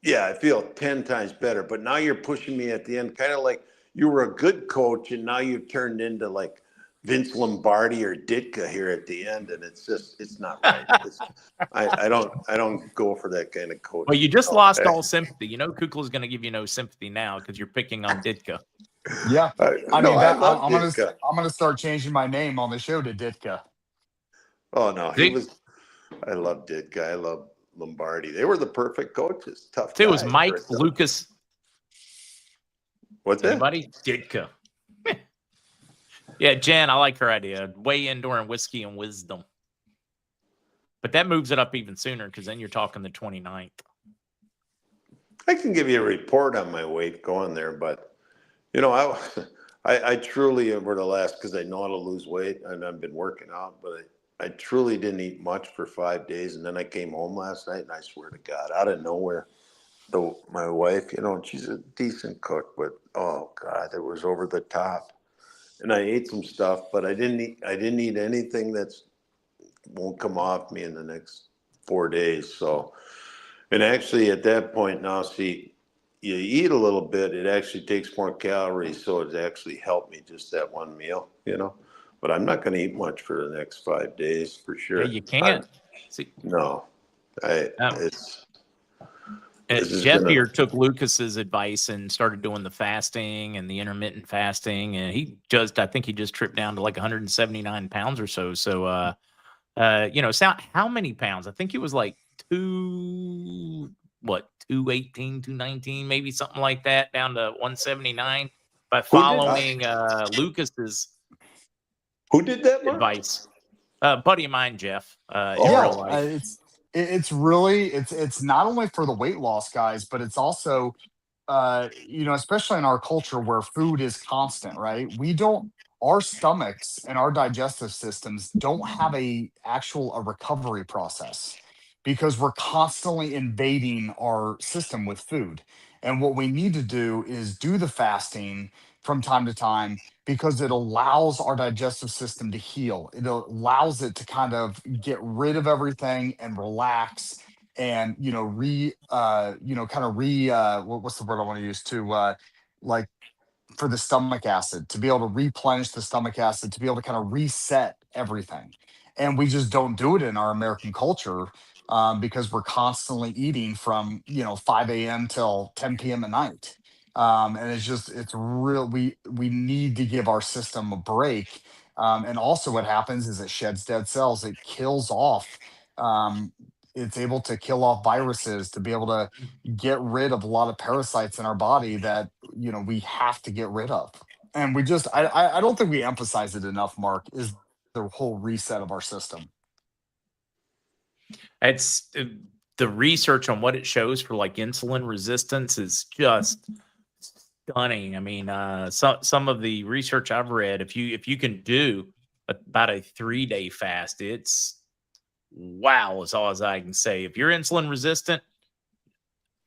Yeah, I feel 10 times better. But now you're pushing me at the end, kind of like you were a good coach, and now you've turned into like Vince Lombardi or Ditka here at the end, and it's not right. I don't go for that kind of coach. Well, you just lost all sympathy. Kukla's going to give you no sympathy now because you're picking on Ditka. Yeah, I'm Ditka. gonna start changing my name on the show to Ditka. Oh no, I love Ditka. I love Lombardi. They were the perfect coaches. Tough It was guys. Mike, Lucas. What's that? Anybody? Ditka. Yeah, Jen, I like her idea. Weigh in during whiskey and wisdom. But that moves it up even sooner because then you're talking the 29th. I can give you a report on my weight going there, but you know, I truly over the last, because I know how to lose weight and I've been working out, but I truly didn't eat much for 5 days, and then I came home last night and I swear to God, out of nowhere, my wife, you know, she's a decent cook, but oh God, it was over the top. And I ate some stuff, but I didn't eat anything that's won't come off me in the next 4 days. So, and actually at that point now, see, you eat a little bit, it actually takes more calories. So it's actually helped me just that one meal, you know, but I'm not going to eat much for the next 5 days for sure. Yeah, you can't. See, No, This Jeff gonna, here took Lucas's advice and started doing the fasting and the intermittent fasting, and I think he just tripped down to like 179 pounds or so. So, you know, how many pounds? I think he was like 218, 219, maybe something like that, down to 179 by following Lucas's who did that, Mark? advice. Buddy of mine, Jeff, in Yeah, real life. it's really it's not only for the weight loss guys, but it's also you know, especially in our culture where food is constant, right? Our stomachs and our digestive systems don't have a recovery process because we're constantly invading our system with food. And what we need to do is do the fasting from time to time because it allows our digestive system to heal. It allows it to kind of get rid of everything and relax and what's the word I want to use to like for the stomach acid, to be able to replenish the stomach acid, to be able to kind of reset everything. And we just don't do it in our American culture because we're constantly eating from 5 a.m. till 10 p.m. at night. And it's real. We need to give our system a break. And also, what happens is it sheds dead cells. It kills off. Um, it's able to kill off viruses, to be able to get rid of a lot of parasites in our body that we have to get rid of. And I don't think we emphasize it enough, Mark, is the whole reset of our system. It's the research on what it shows for like insulin resistance is just stunning. I mean, some of the research I've read, if you can do about a 3-day fast, it's wow, is all as I can say. If you're insulin resistant,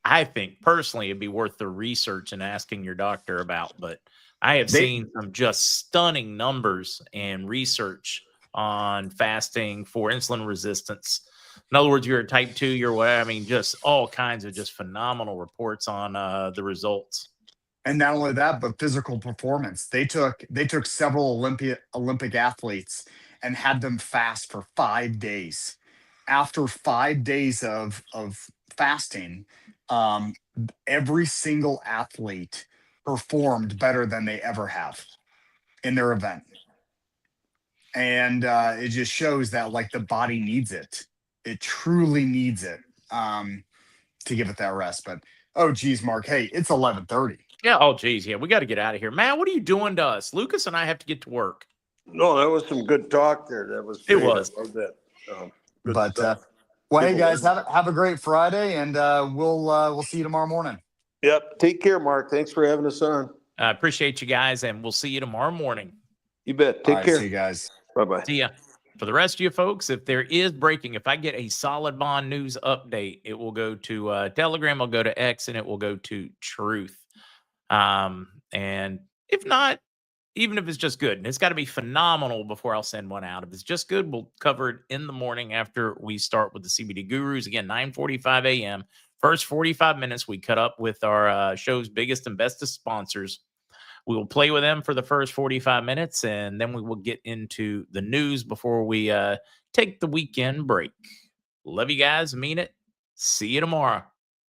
I think personally it'd be worth the research and asking your doctor about. But I have seen some just stunning numbers and research on fasting for insulin resistance. In other words, you're a type 2, you're what I mean, just all kinds of just phenomenal reports on the results. And not only that, but physical performance. They took several Olympic athletes and had them fast for 5 days. After 5 days of fasting, every single athlete performed better than they ever have in their event. And it just shows that like the body needs it. It truly needs it to give it that rest. But oh geez, Mark, hey, it's 11:30. Yeah. Oh geez, yeah, we got to get out of here, man. What are you doing to us? Lucas and I have to get to work. No, that was some good talk there. That was It great. was. I love that. Good But stuff. well, hey People guys, have a great Friday, and we'll see you tomorrow morning. Yep. Take care, Mark. Thanks for having us on. I appreciate you guys, and we'll see you tomorrow morning. You bet. All Take right, care. see you guys. Bye-bye. See ya. For the rest of you folks, if there is breaking, if I get a Solid Bond news update, it will go to Telegram, it'll go to X, and it will go to Truth. And if not, even if it's just good, and it's got to be phenomenal before I'll send one out. If it's just good, we'll cover it in the morning after we start with the CBD Gurus. Again, 9:45 a.m. First 45 minutes, we cut up with our show's biggest and bestest sponsors. We will play with them for the first 45 minutes, and then we will get into the news before we take the weekend break. Love you guys. Mean it. See you tomorrow.